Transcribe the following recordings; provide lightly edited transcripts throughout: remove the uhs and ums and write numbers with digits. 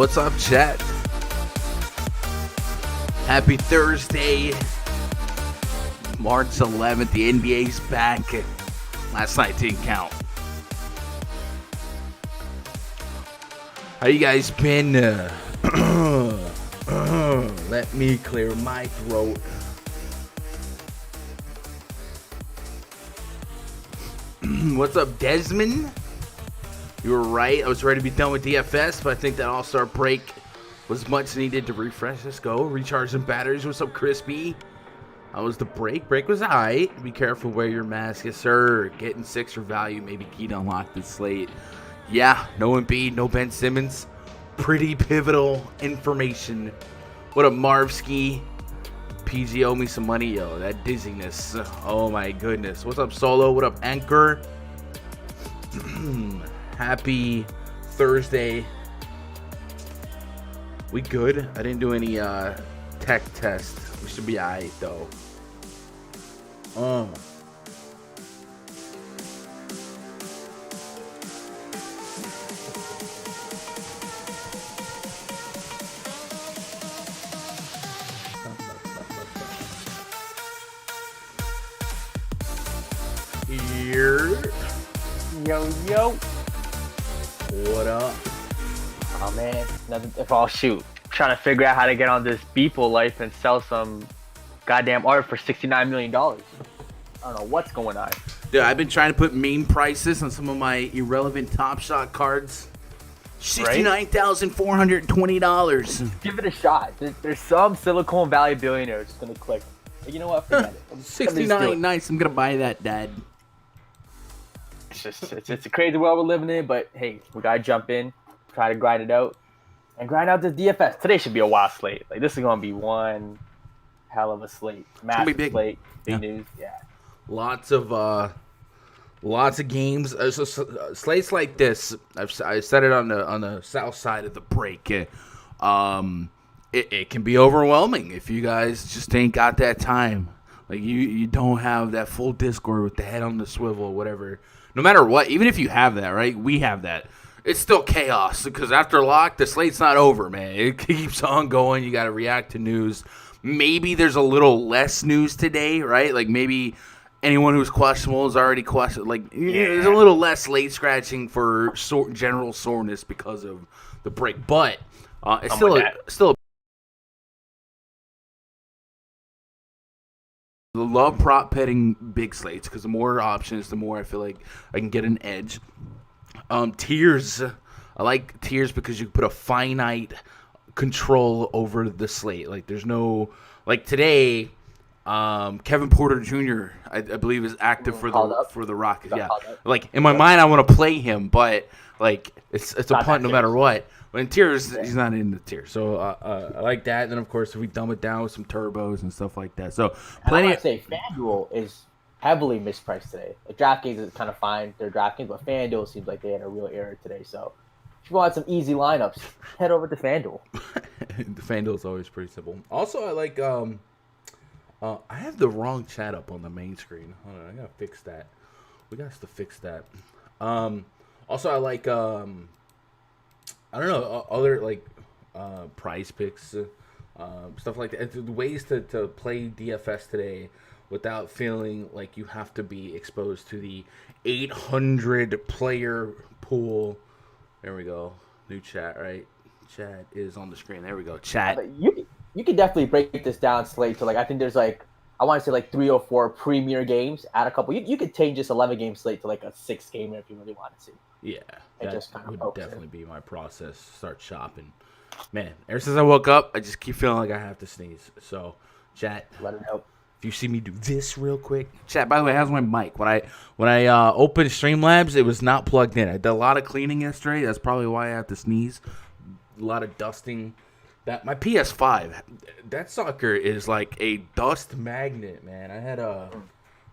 What's up, chat? Happy Thursday, March 11th. The NBA's back. Last night didn't count. How you guys been? Let me clear my throat. What's up, Desmond? You were right. I was ready to be done with DFS, but I think that All-Star break was much needed to refresh. Let's go. Recharge some batteries. What's up, Crispy? How was the break? Break was alright. Be careful, wear your mask. Yes, sir. Getting 6 for value. Maybe key to unlock this slate. Yeah, no Embiid, no Ben Simmons. Pretty pivotal information. What up, Marvski? PG owe me some money, yo. That dizziness. Oh, my goodness. What's up, Solo? What up, Anchor? Happy Thursday. We good? I didn't do any tech test. We should be alright though. Here. Yo. What up? Oh man, nothing. If I'll shoot, trying to figure out how to get on this Beeple life and sell some goddamn art for $69 million. I don't know what's going on. Dude, I've been trying to put mean prices on some of my irrelevant Top Shot cards. $69,420. Give it a shot. There's some Silicon Valley billionaire just gonna click. But you know what? Forget it. $69, nice. I'm gonna buy that, Dad. It's a crazy world we're living in, but hey, we gotta jump in, try to grind it out, and grind out this DFS. Today should be a wild slate. Like, this is gonna be one hell of a slate. Massive slate, big news, yeah. Lots of games. Slates like this, I said it on the south side of the break. It can be overwhelming if you guys just ain't got that time. Like, you don't have that full Discord with the head on the swivel or whatever. No matter what, even if you have that, right? We have that. It's still chaos because after lock, the slate's not over, man. It keeps on going. You got to react to news. Maybe there's a little less news today, right? Like, maybe anyone who's questionable is already questioned. Like, there's a little less late scratching for general soreness because of the break. But it's still I love prop betting big slates because the more options, the more I feel like I can get an edge. Tiers. I like tiers because you can put a finite control over the slate. Like, there's no... Like, today, Kevin Porter Jr., I believe, is active for the Rockets. Yeah. Like, in my mind, I want to play him, but, like, it's a punt no matter what. But in tiers, he's not in the tier. So I like that. And then, of course, if we dumb it down with some turbos and stuff like that. So plenty. I want to say FanDuel is heavily mispriced today. Like, DraftKings is kind of fine. They're DraftKings, but FanDuel seems like they had a real error today. So if you want some easy lineups, head over to FanDuel. The FanDuel is always pretty simple. Also, I like I have the wrong chat up on the main screen. Hold on, I gotta fix that. We got to fix that. Also, I like I don't know, other like PrizePicks, stuff like that. The ways to play DFS today without feeling like you have to be exposed to the 800 player pool. There we go. New chat, right? Chat is on the screen. There we go. Chat. You can definitely break this down, Slate, to, like, I think there's, like, I want to say, like, 3 or 4 premier games. Add a couple. You could change this 11-game slate to, like, a 6-gamer if you really want to. Yeah, that just kind of would definitely be my process. Start shopping. Man, ever since I woke up, I just keep feeling like I have to sneeze. So, chat, let it out. If you see me do this real quick, chat. By the way, how's my mic? When I opened Streamlabs, it was not plugged in. I did a lot of cleaning yesterday. That's probably why I have to sneeze. A lot of dusting. That my PS5, that sucker is like a dust magnet, man. I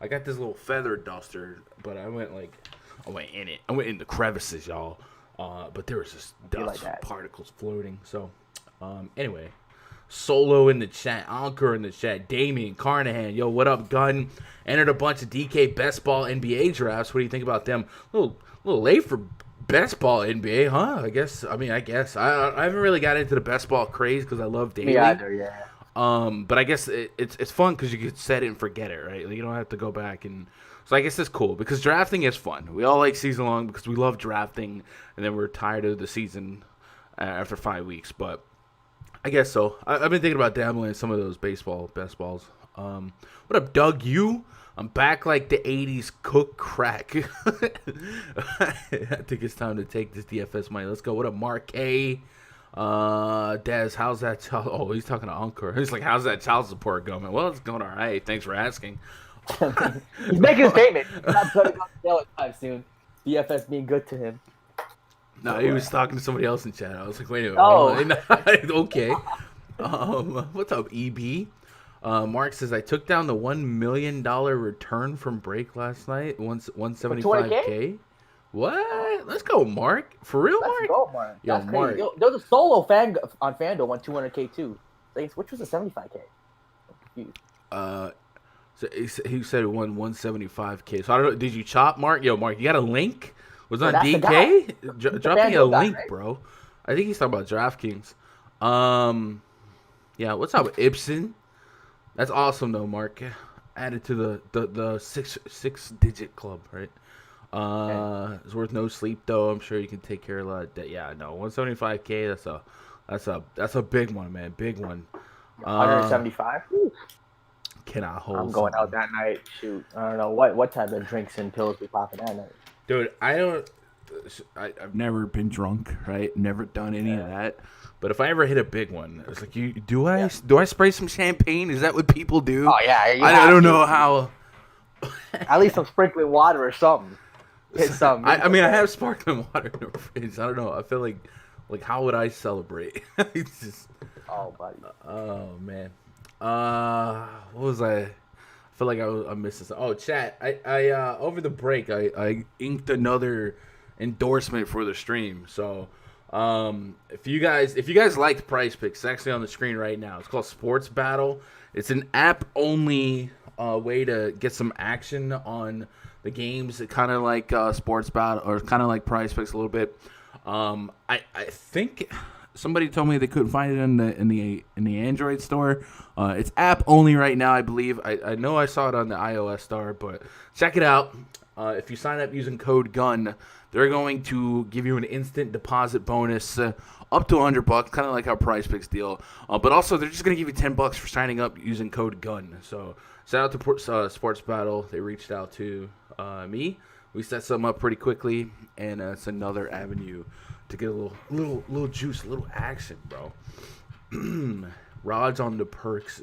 got this little feather duster, but I went in it. I went in the crevices, y'all. But there was just dust particles floating. So, anyway, Solo in the chat, Anchor in the chat, Damian Carnahan, yo, what up, Gun? Entered a bunch of DK best ball NBA drafts. What do you think about them? A little late for best ball NBA, huh? I guess. I haven't really got into the best ball craze because I love daily. Me either, yeah. But I guess it's fun because you can set it and forget it, right? Like, you don't have to go back and. So I guess it's cool because drafting is fun. We all like season long because we love drafting, and then we're tired of the season after 5 weeks. But I guess so. I've been thinking about dabbling in some of those baseball best balls. What up, Doug? I'm back like the 80s cook crack. I think it's time to take this DFS money. Let's go. What up, Mark A? Dez, how's that child? Oh, he's talking to Uncle. He's like, how's that child support going? Well, it's going all right. Thanks for asking. He's making a statement. He's not going to go to jail anytime soon. DFS being good to him. No, he was talking to somebody else in chat. I was like, wait a minute. Oh. Okay. What's up, EB? Mark says, I took down the $1 million return from break last night. 175K. What? Let's go, Mark. For real, Mark? Let's go, Mark. Yo, That's Mark. crazy. Yo, there was a solo fan on FanDuel won 200K too. Which was a 75K? I'm confused. So he said it won 175K. So I don't know. Did you chop, Mark? Yo, Mark, you got a link? Was it on DK? Drop me a link, right? Bro. I think he's talking about DraftKings. Yeah. What's up, Ibsen? That's awesome though, Mark. Added to the six digit club, right? It's worth no sleep though. I'm sure you can take care of a lot of debt. Yeah, no, 175K. That's a big one, man. Big one. 175. Cannot hold. I'm going out that night. Shoot, I don't know what type of drinks and pills we popping that night. Dude, I've never been drunk, right? Never done any of that. But if I ever hit a big one, it's like, do I spray some champagne? Is that what people do? Oh yeah, I don't know how. At least some sprinkling water or something. Hit something. I mean, I have sparkling water in the fridge. I don't know. I feel like how would I celebrate? It's just. Oh, buddy. Oh man. What was I feel like I'm missing something. Oh, chat. I over the break I inked another endorsement for the stream. So if you guys liked PrizePicks, it's actually on the screen right now. It's called Sports Battle. It's an app only way to get some action on the games, kind of like Sports Battle or kind of like PrizePicks a little bit. I think somebody told me they couldn't find it in the Android store. It's app only right now, I believe. I know I saw it on the iOS store, but check it out. If you sign up using code GUN, they're going to give you an instant deposit bonus up to $100, kind of like our PrizePicks deal. But also, they're just going to give you $10 for signing up using code GUN. So shout out to Sports Battle. They reached out to me. We set something up pretty quickly, and it's another avenue to get a little juice, a little action, bro. Rod's on the perks.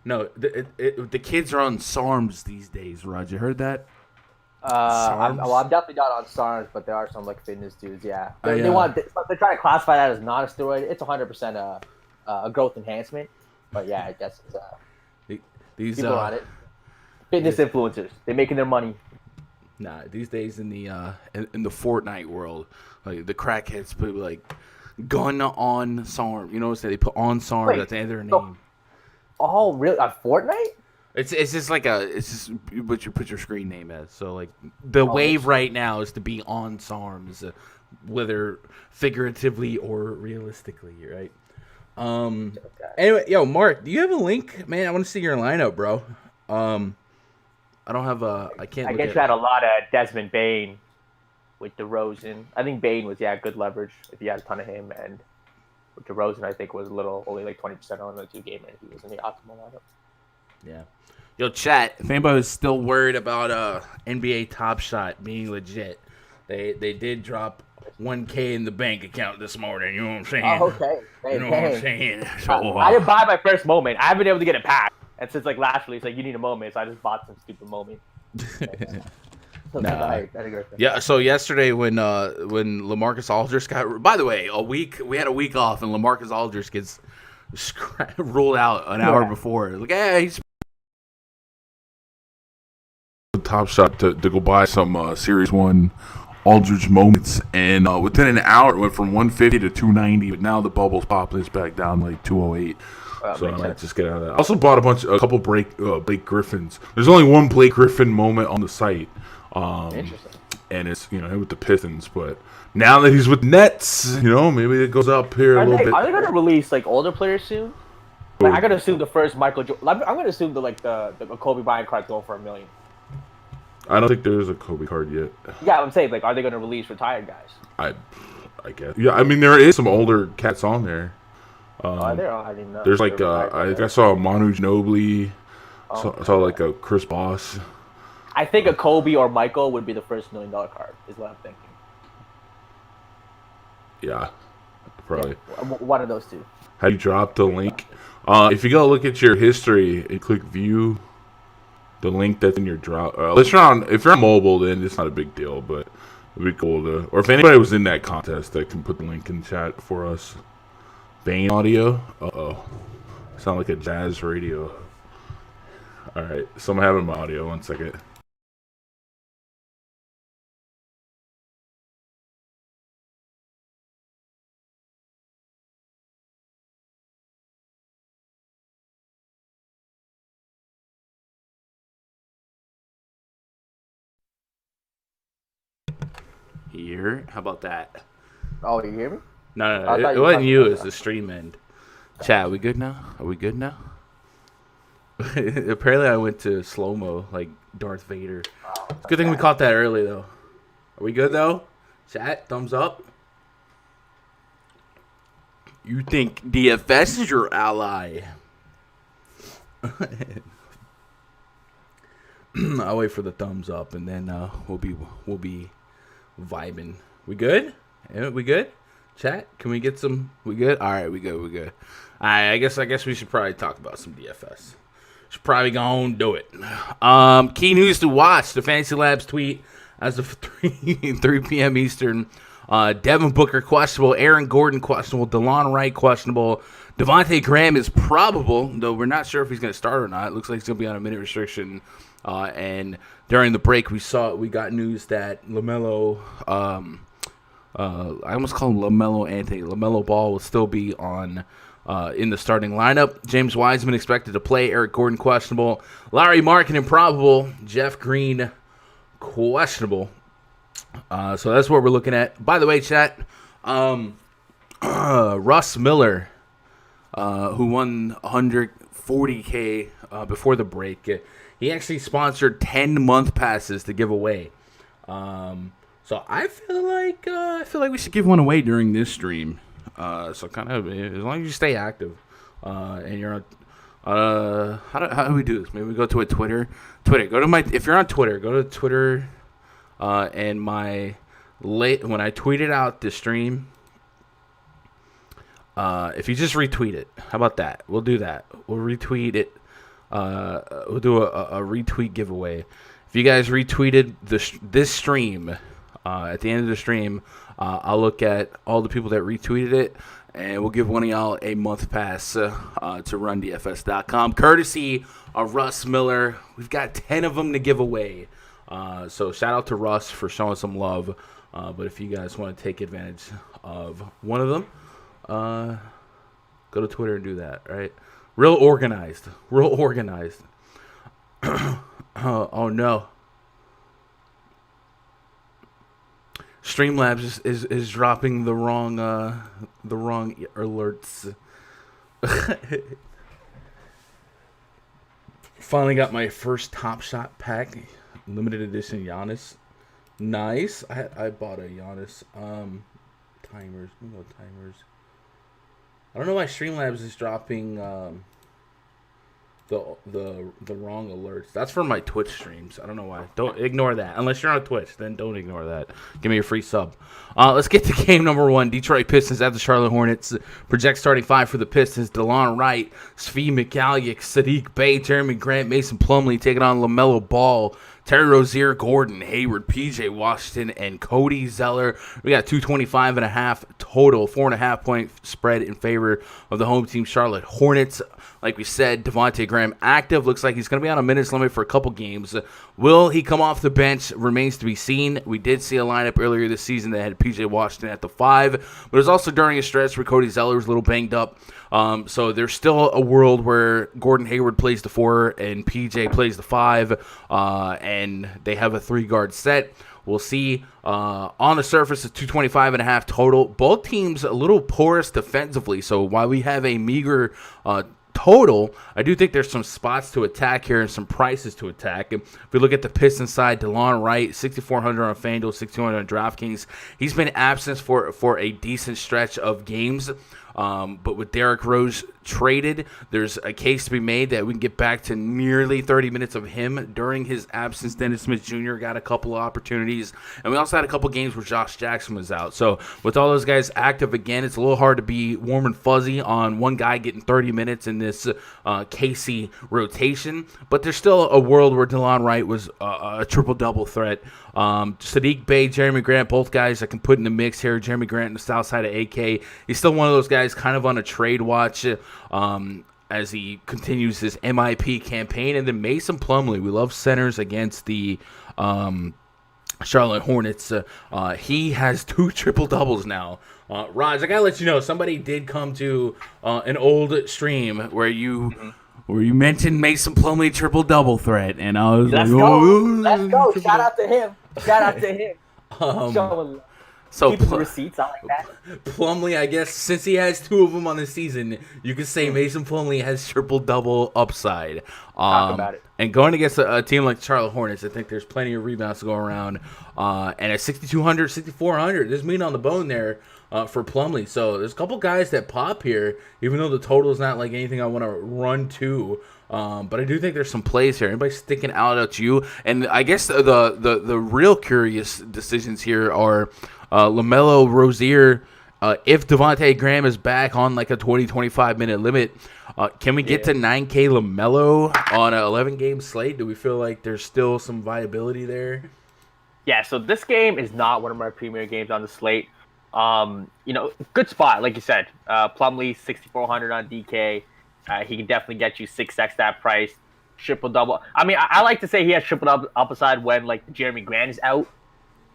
No, the kids are on SARMs these days, Rod. You heard that? I'm definitely not on SARMs, but there are some like fitness dudes. Yeah, they're trying to classify that as not a steroid. It's 100% a growth enhancement. But yeah, I guess it's these people on it. Fitness influencers, they're making their money. Nah, these days in the Fortnite world, like the crackheads put like gun on SARM. You know what I'm saying? They put on SARM at the end of their name. Oh, really? On Fortnite? It's just what you put your screen name as. So like the wave right now is to be on SARMs, whether figuratively or realistically, right? Anyway, yo, Mark, do you have a link, man? I want to see your lineup, bro. I don't have I can't. I guess you had a lot of Desmond Bane with DeRozan. I think Bane was good leverage if you had a ton of him, and with DeRozan I think was only like 20% on the 2 game, and he was in the optimal lineup. Yeah. Yo, chat. If anybody was still worried about NBA Top Shot being legit, they did drop $1K in the bank account this morning. You know what I'm saying? Oh, okay. You know what I'm saying? So, I didn't buy my first moment. I haven't been able to get it packed. And since like last release, like you need a moment, so I just bought some stupid moment. Yeah. So yesterday when LaMarcus Aldridge got, by the way, we had a week off, and LaMarcus Aldridge gets ruled out an hour before. Like, hey, he's Top Shot to go buy some Series 1 Aldridge moments, and within an hour it went from 150 to 290, but now the bubble's popping this back down like 208. So I might just get out of that. I also bought a couple Blake Griffins. There's only one Blake Griffin moment on the site. Interesting. and it's him with the Pistons. But now that he's with Nets, maybe it goes up here a little bit. Are they gonna release like older players soon? Like, I'm gonna assume the first Michael Jordan. I'm gonna assume the Kobe Bryant card's going for $1 million. I don't think there's a Kobe card yet. Yeah, I'm saying, like, are they gonna release retired guys? I guess. Yeah, I mean there is some older cats on there. I didn't know. There's like I think I saw a Manu Ginobili. I saw like a Chris Bosh. I think a Kobe or Michael would be the first $1 million card. Is what I'm thinking. Yeah, probably. Yeah, one of those two. Have you dropped the link? If you go look at your history and click view, the link that's in your drop. If you're on mobile, then it's not a big deal, but it'd be cool to. Or if anybody was in that contest, that can put the link in the chat for us. Bane audio. Sound like a jazz radio. All right, so I'm having my audio. 1 second. Here, how about that? Oh, you hear me? No, it wasn't you. It's the stream end. Chat, we good now? Are we good now? Apparently, I went to slow mo like Darth Vader. It's a good thing we caught that early, though. Are we good though? Chat, thumbs up. You think DFS is your ally? I'll wait for the thumbs up, and then we'll be vibing. We good? Yeah, we good? Chat, can we get some? We good? All right, we good. All right, I guess we should probably talk about some DFS. Should probably go on do it. Key news to watch: the Fantasy Labs tweet as of 3 p.m. Eastern. Devin Booker questionable, Aaron Gordon questionable, DeLon Wright questionable. Devontae Graham is probable, though we're not sure if he's going to start or not. It looks like he's going to be on a minute restriction. And during the break, we got news that LaMelo, I almost call him LaMelo Anthony. LaMelo Ball will still be on in the starting lineup. James Wiseman expected to play. Eric Gordon questionable. Larry Markin improbable. Jeff Green questionable. So that's what we're looking at. By the way, chat, Russ Miller, who won $140K before the break, he actually sponsored 10-month passes to give away. So I feel like we should give one away during this stream. So kind of as long as you stay active, and you're on. How do we do this? Maybe we go to a Twitter. If you're on Twitter, go to Twitter. And when I tweeted out the stream, if you just retweet it, how about that? We'll do that. We'll retweet it. We'll do a retweet giveaway. If you guys retweeted this stream, at the end of the stream, I'll look at all the people that retweeted it, and we'll give one of y'all a month pass to RunDFS.com, courtesy of Russ Miller. We've got 10 of them to give away. So shout out to Russ for showing some love. But if you guys want to take advantage of one of them, go to Twitter and do that, right? Real organized. Oh no. Streamlabs is dropping the wrong alerts. Finally got my first Top Shot pack. Limited edition Giannis. Nice. I bought a Giannis. Timers. We go timers. I don't know why Streamlabs is dropping the wrong alerts. That's for my Twitch streams. I don't know why. Don't ignore that. Unless you're on Twitch, then don't ignore that. Give me a free sub. Let's get to game number 1. Detroit Pistons at the Charlotte Hornets. Project starting 5 for the Pistons. DeLon Wright, Svi Mikhailiuk, Sadiq Bey, Jeremy Grant, Mason Plumlee taking on LaMelo Ball, Terry Rozier, Gordon Hayward, PJ Washington, and Cody Zeller. We got 225.5 total, 4.5 point spread in favor of the home team Charlotte Hornets. Like we said, Devontae Graham active. Looks like he's going to be on a minutes limit for a couple games. Will he come off the bench? Remains to be seen. We did see a lineup earlier this season that had PJ Washington at the 5, but it was also during a stretch where Cody Zeller was a little banged up. So there's still a world where Gordon Hayward plays the 4 and PJ plays the 5, and they have a 3-guard set. We'll see. On the surface, it's 225.5 total. Both teams a little porous defensively. So while we have a meager total, I do think there's some spots to attack here and some prices to attack. If we look at the Pistons side, DeLon Wright, 6,400 on FanDuel, 6,200 on DraftKings. He's been absent for a decent stretch of games. But with Derrick Rose traded, there's a case to be made that we can get back to nearly 30 minutes of him during his absence. Dennis Smith Jr. got a couple of opportunities, and we also had a couple games where Josh Jackson was out. So with all those guys active again, it's a little hard to be warm and fuzzy on one guy getting 30 minutes in this KC rotation. But there's still a world where DeLon Wright was a triple-double threat. Sadiq Bey, Jeremy Grant, both guys I can put in the mix here. Jeremy Grant on the south side of AK. He's still one of those guys kind of on a trade watch as he continues his MIP campaign. And then Mason Plumlee, we love centers against the Charlotte Hornets. He has 2 triple-doubles now. Raj, I got to let you know, somebody did come to an old stream where you... Where you mentioned Mason Plumlee triple-double threat, and I was Let's like, go. "Oh, Let's go. Shout out to him. So Keep the receipts. I like that. Plumlee, I guess, since he has 2 of them on the season, you could say Mason Plumlee has triple-double upside. Talk about it. And going against a team like the Charlotte Hornets, I think there's plenty of rebounds to go around. And at 6,200, 6,400, there's meat on the bone there for Plumlee. So there's a couple guys that pop here, even though the total is not like anything I want to run to. But I do think there's some plays here. Anybody sticking out at you? And I guess the real curious decisions here are LaMelo, Rozier. If Devontae Graham is back on like a 20-25 minute limit, can we get to 9K LaMelo on an 11-game slate? Do we feel like there's still some viability there? Yeah, so this game is not one of my premier games on the slate. Good spot, like you said. Plumlee, 6,400 on DK. He can definitely get you 6x that price. Triple-double. I mean, I like to say he has triple-double upside when, like, Jeremy Grant is out.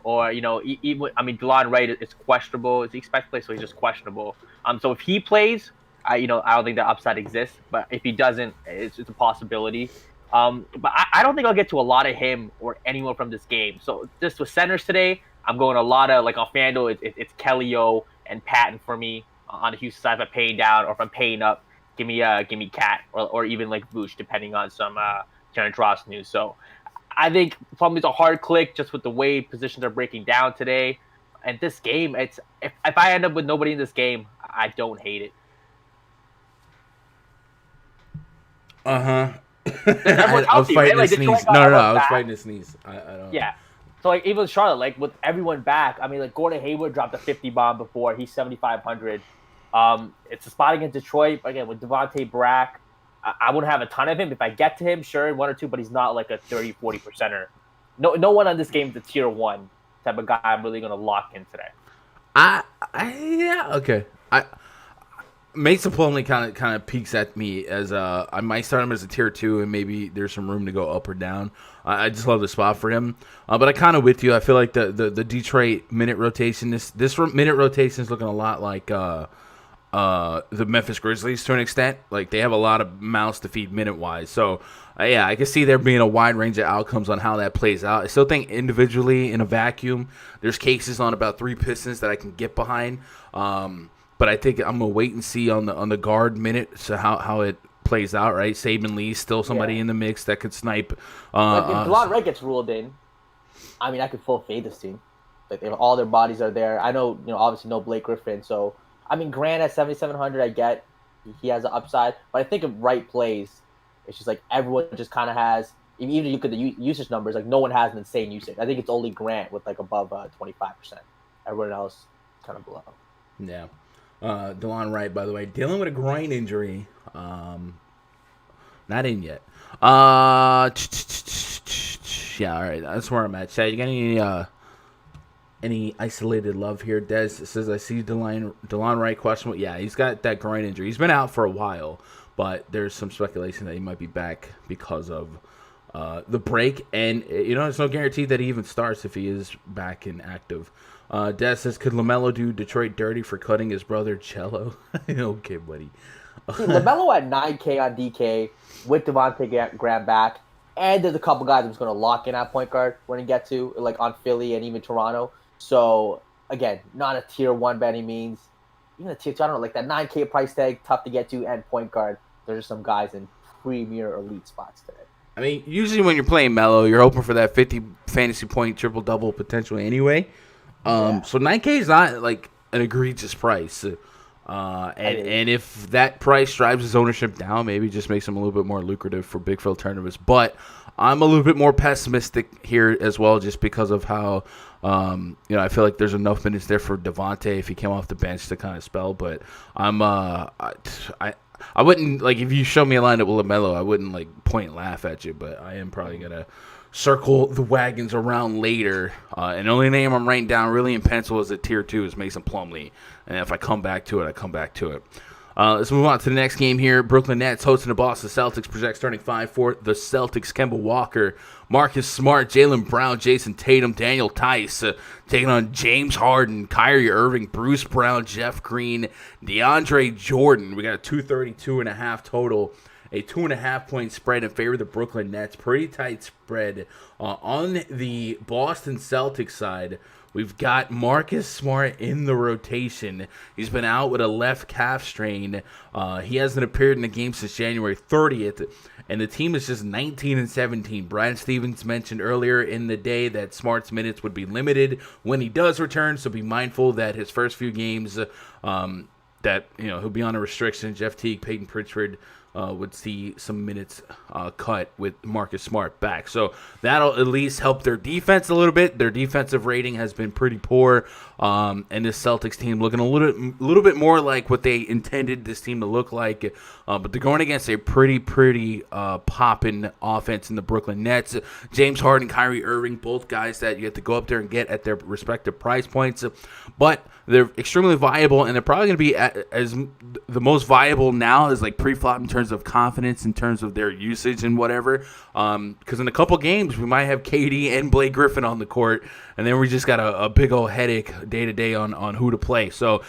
Or, DeLon Wright is questionable. Is he expected to play? So he's just questionable. So if he plays, I don't think the upside exists. But if he doesn't, it's a possibility. But I don't think I'll get to a lot of him or anyone from this game. So just with centers today, I'm going a lot of, like, on FanDuel, it's Kelly O and Patton for me. On the Houston side, if I'm paying down or if I'm paying up, give me Cat or even, like, Vooch, depending on some Terrence Ross news. So I think Plumlee's a hard click just with the way positions are breaking down today. And this game, if I end up with nobody in this game, I don't hate it. I I was fighting to sneeze. No, I was fighting to sneeze. I don't. Yeah. So, like, even Charlotte, like, with everyone back, I mean, like, Gordon Hayward dropped a 50 bomb before. He's 7,500. It's a spot against Detroit. Again, with Devontae Brack, I wouldn't have a ton of him. If I get to him, sure, 1 or 2, but he's not like a 30, 40%er. No one on this game is a tier 1 type of guy I'm really going to lock in today. Yeah, okay. Mason Plumlee kind of peaks at me as I might start him as a tier 2, and maybe there's some room to go up or down. I just love the spot for him, but I kind of with you. I feel like the Detroit minute rotation, this minute rotation is looking a lot like the Memphis Grizzlies to an extent. Like, they have a lot of mouths to feed minute wise. So yeah, I can see there being a wide range of outcomes on how that plays out. I still think individually in a vacuum, there's cases on about 3 Pistons that I can get behind. But I think I'm gonna wait and see on the guard minute, so how it plays out, right? Saban Lee's still somebody in the mix that could snipe. Like if DeLon Wright gets ruled in, I mean, I could full fade this team. Like, all their bodies are there. I know, obviously no Blake Griffin. So I mean, Grant at 7,700, I get he has an upside. But I think if Wright plays, it's just like everyone just kind of has. Even if you look at the usage numbers, like no one has an insane usage. I think it's only Grant with like above 25%. Everyone else kind of below. Yeah. DeLon Wright, by the way, dealing with a groin injury. Not in yet. Yeah, all right. That's where I'm at. Chad, you got any isolated love here? Des says, I see DeLon Wright questionable. Yeah, he's got that groin injury. He's been out for a while, but there's some speculation that he might be back because of the break. And, it's no guarantee that he even starts if he is back and active. Des says, could LaMelo do Detroit dirty for cutting his brother Cello? Okay, buddy. See, LaMelo at 9K on DK with Devontae Graham back, and there's a couple guys I'm just going to lock in at point guard when we get to, like on Philly and even Toronto. So, again, not a tier 1 by any means. Even a tier 2, I don't know, like that 9K price tag, tough to get to, and point guard. There's some guys in premier elite spots today. I mean, usually when you're playing Melo, you're hoping for that 50 fantasy point triple-double potential anyway. So 9K is not like an egregious price. And if that price drives his ownership down, maybe it just makes him a little bit more lucrative for big field tournaments. But I'm a little bit more pessimistic here as well, just because of how I feel like there's enough minutes there for Devontae if he came off the bench to kind of spell. But I wouldn't, like, if you show me a lineup with LaMelo, I wouldn't like point and laugh at you. But I am probably gonna circle the wagons around later. And the only name I'm writing down really in pencil is at tier 2 is Mason Plumlee. And if I come back to it, I come back to it. Let's move on to the next game here. Brooklyn Nets hosting the Boston Celtics. Project starting 5 for the Celtics. Kemba Walker, Marcus Smart, Jaylen Brown, Jason Tatum, Daniel Tice taking on James Harden, Kyrie Irving, Bruce Brown, Jeff Green, DeAndre Jordan. We got a 232.5 total. A 2.5-point spread in favor of the Brooklyn Nets. Pretty tight spread. On the Boston Celtics side, we've got Marcus Smart in the rotation. He's been out with a left calf strain. He hasn't appeared in the game since January 30th, and the team is just 19-17. Brad Stevens mentioned earlier in the day that Smart's minutes would be limited when he does return, so be mindful that his first few games that he'll be on a restriction. Jeff Teague, Peyton Pritchard would see some minutes cut with Marcus Smart back. So that'll at least help their defense a little bit. Their defensive rating has been pretty poor, and this Celtics team looking a little bit more like what they intended this team to look like. But they're going against a pretty popping offense in the Brooklyn Nets. James Harden, Kyrie Irving, both guys that you have to go up there and get at their respective price points. But they're extremely viable, and they're probably going to be as the most viable now is like pre-flop in terms of confidence, in terms of their usage and whatever. Because in a couple games, we might have KD and Blake Griffin on the court, and then we just got a big old headache day-to-day on who to play. So,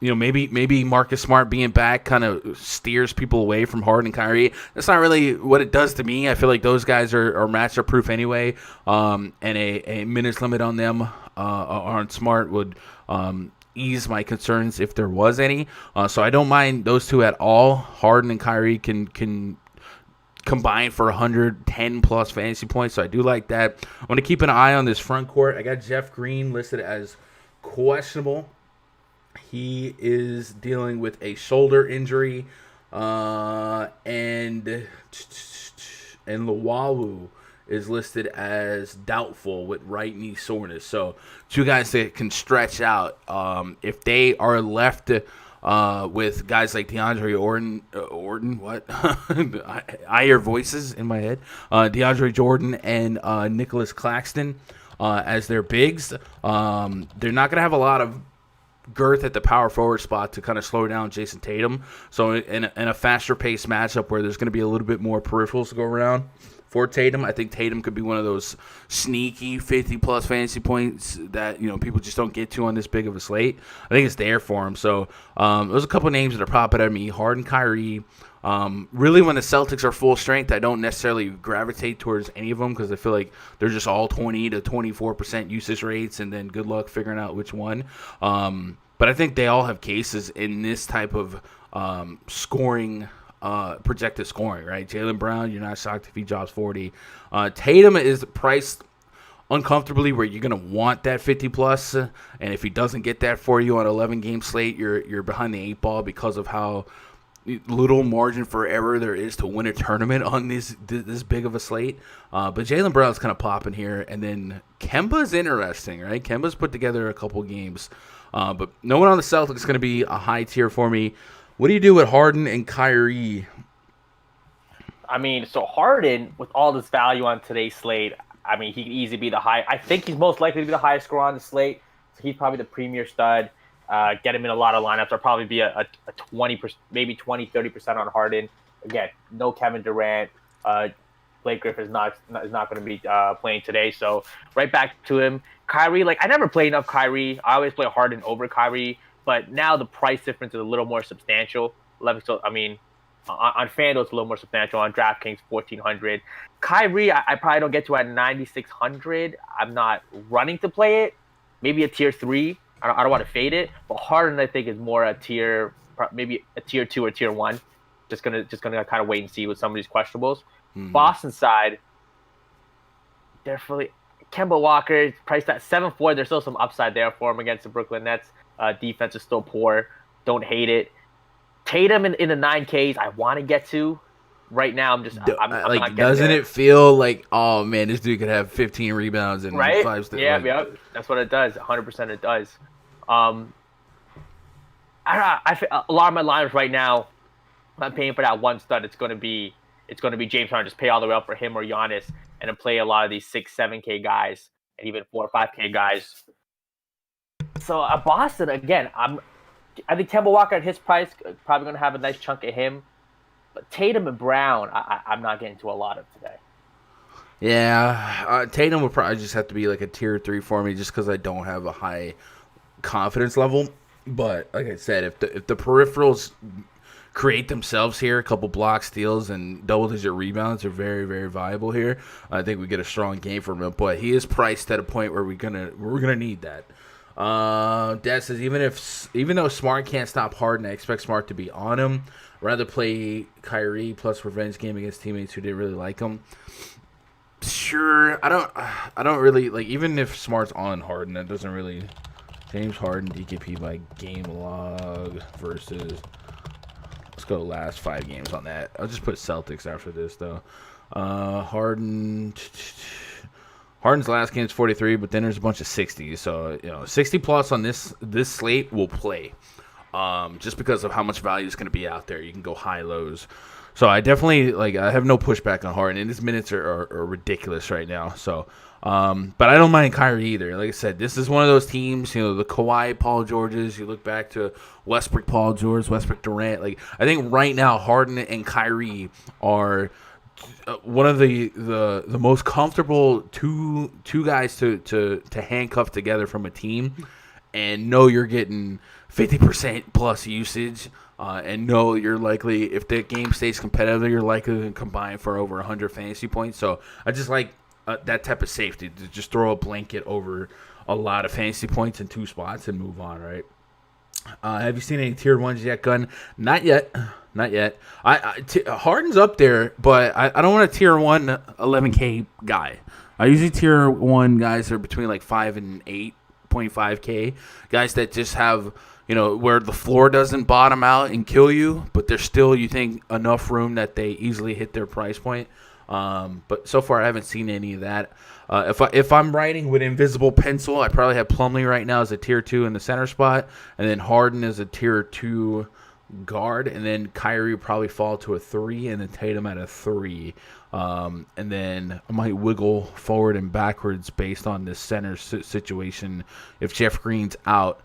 maybe Marcus Smart being back kind of steers people away from Harden and Kyrie. That's not really what it does to me. I feel like those guys are matchup proof anyway, and a minutes limit on them on Smart would ease my concerns if there was any. So I don't mind those two at all. Harden and Kyrie can combine for 110 plus fantasy points, so I do like that. I want to keep an eye on this front court. I got Jeff Green listed as questionable. He is dealing with a shoulder injury, and Luwawu is listed as doubtful with right knee soreness. So two guys that can stretch out. If they are left with guys like DeAndre Jordan, what? I hear voices in my head. DeAndre Jordan and Nicholas Claxton as their bigs. They're not going to have a lot of girth at the power forward spot to kind of slow down Jason Tatum. So in a faster paced matchup where there's going to be a little bit more peripherals to go around for Tatum, I think Tatum could be one of those sneaky 50-plus fantasy points that people just don't get to on this big of a slate. I think it's there for him. So there's a couple names that are popping at me. Harden, Kyrie. Really, when the Celtics are full strength, I don't necessarily gravitate towards any of them because I feel like they're just all 20 to 24% usage rates, and then good luck figuring out which one. But I think they all have cases in this type of scoring. Projected scoring, right? Jaylen Brown, you're not shocked if he drops 40. Tatum is priced uncomfortably where you're going to want that 50-plus, and if he doesn't get that for you on an 11-game slate, you're behind the 8 ball because of how little margin for error there is to win a tournament on this big of a slate. But Jaylen Brown's kind of popping here, and then Kemba's interesting, right? Kemba's put together a couple games, but no one on the Celtics is going to be a high tier for me. What do you do with Harden and Kyrie? I mean, so Harden, with all this value on today's slate, I mean, he could easily be the high. I think he's most likely to be the highest scorer on the slate. So he's probably the premier stud. Get him in a lot of lineups. I'll probably be a 20%, maybe 20, 30% on Harden. Again, no Kevin Durant. Blake Griffin is not going to be playing today. So right back to him. Kyrie, I never play enough Kyrie. I always play Harden over Kyrie. But now the price difference is a little more substantial 11. So I mean, on FanDuel it's a little more substantial. On DraftKings 1,400. Kyrie, I probably don't get to at 9,600. I'm not running to play it. Maybe a tier 3. I don't want to fade it. But Harden, I think, is more maybe a tier 2 or tier 1. Just gonna kind of wait and see with some of these questionables. Boston side, they're fully Kemba Walker priced at 7.4. There's still some upside there for him against the Brooklyn Nets. Defense is still poor. Don't hate it. Tatum in the 9Ks. I want to get to. Right now, I'm not doesn't it feel like, oh man, this dude could have 15 rebounds and right? 5 steps? Yeah, that's what it does. 100% it does. I feel a lot of my lineups right now, I'm paying for that one stud. It's going to be James Harden. Just pay all the way up for him or Giannis, and then play a lot of these 6, 7K guys, and even 4 or 5K guys. So Boston again, I think Kemba Walker at his price probably going to have a nice chunk of him. But Tatum and Brown, I'm not getting to a lot of today. Yeah, Tatum would probably just have to be like a tier 3 for me, just because I don't have a high confidence level. But like I said, if the peripherals create themselves here, a couple blocks, steals, and double-digit rebounds are very, very viable here. I think we get a strong game from him. But he is priced at a point where we're gonna need that. Dad says even though Smart can't stop Harden, I expect Smart to be on him. Rather play Kyrie plus revenge game against teammates who didn't really like him. Sure, I don't really like, even if Smart's on Harden, that doesn't really. James Harden DKP by game log versus. Let's go last 5 games on that. I'll just put Celtics after this though. Harden's last game is 43, but then there's a bunch of 60s. So 60 plus on this slate will play. Just because of how much value is going to be out there. You can go high lows. So I definitely I have no pushback on Harden, and his minutes are ridiculous right now. So, but I don't mind Kyrie either. Like I said, this is one of those teams, the Kawhi, Paul Georges. You look back to Westbrook, Paul George, Westbrook, Durant. I think right now Harden and Kyrie are one of the most comfortable two guys to handcuff together from a team, and know you're getting 50% plus usage, and know you're likely, if the game stays competitive, you're likely to combine for over 100 fantasy points. So I just like that type of safety, to just throw a blanket over a lot of fantasy points in 2 spots and move on, right? Have you seen any tier 1s yet, Gun? Not yet. Harden's up there, but I don't want a tier 1 11K guy. I usually tier 1 guys that are between like 5 and 8.5K, guys that just have, where the floor doesn't bottom out and kill you, but there's still, you think, enough room that they easily hit their price point. But so far I haven't seen any of that. If I'm writing with invisible pencil, I probably have Plumlee right now as a tier 2 in the center spot, and then Harden as a tier 2 guard, and then Kyrie would probably fall to a 3, and then Tatum at a 3. And then I might wiggle forward and backwards based on this center situation. If Jeff Green's out,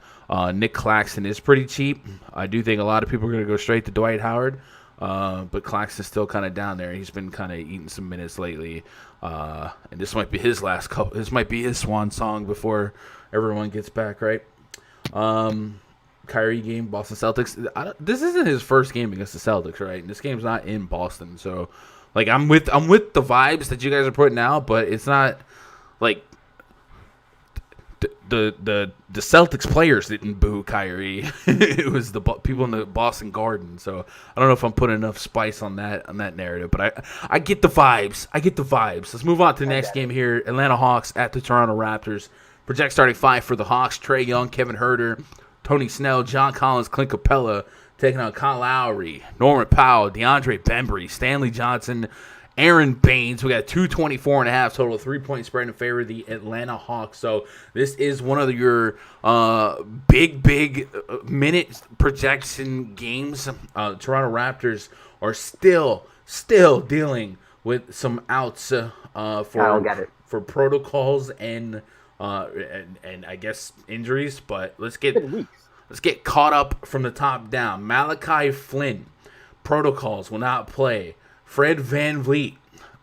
Nick Claxton is pretty cheap. I do think a lot of people are going to go straight to Dwight Howard, but Claxton's still kind of down there. He's been kind of eating some minutes lately, and this might be his last couple. This might be his swan song before everyone gets back, right? Kyrie game, Boston Celtics. This isn't his first game against the Celtics, right? And this game's not in Boston, so I'm with the vibes that you guys are putting out, but it's not like the Celtics players didn't boo Kyrie. It was the people in the Boston Garden. So I don't know if I'm putting enough spice on that narrative, but I get the vibes. Let's move on to the next game here. Atlanta Hawks at the Toronto Raptors. Project starting 5 for the Hawks: Trae Young, Kevin Huerter, Tony Snell, John Collins, Clint Capella, taking on Kyle Lowry, Norman Powell, DeAndre Bembry, Stanley Johnson, Aaron Baines. We got 224.5 total, 3-point spread in favor of the Atlanta Hawks. So this is one of your big minute projection games. Toronto Raptors are still dealing with some outs for protocols and I guess injuries. But let's get caught up from the top down. Malachi Flynn, protocols, will not play. Fred VanVleet,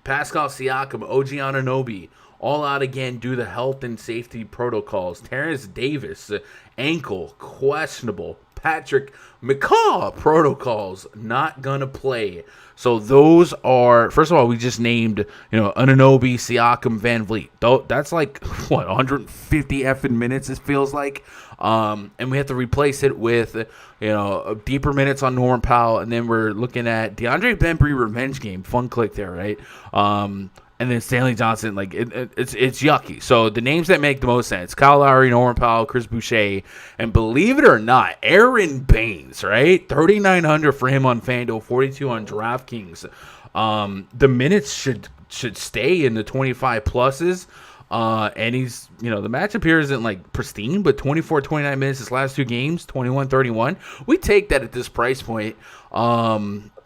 Pascal Siakam, OG Anunoby, all out again due to health and safety protocols. Terrence Davis, ankle, questionable. Patrick McCaw, protocols, not going to play. So those are, first of all, we just named, Anunoby, Siakam, Van Vliet. That's like, 150 effing minutes, it feels like. And we have to replace it with, deeper minutes on Norman Powell. And then we're looking at DeAndre Bembry revenge game. Fun click there, right? And then Stanley Johnson, it's yucky. So the names that make the most sense: Kyle Lowry, Norman Powell, Chris Boucher, and believe it or not, Aaron Baines, right? 3,900 for him on FanDuel, 42 on DraftKings. The minutes should stay in the 25 pluses. And he's, the matchup here isn't pristine, but 24, 29 minutes his last two games, 21, 31. We take that at this price point.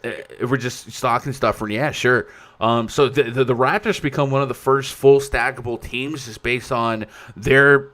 If we're just stocking stuff for, yeah, sure. So the Raptors become one of the first full stackable teams just based on their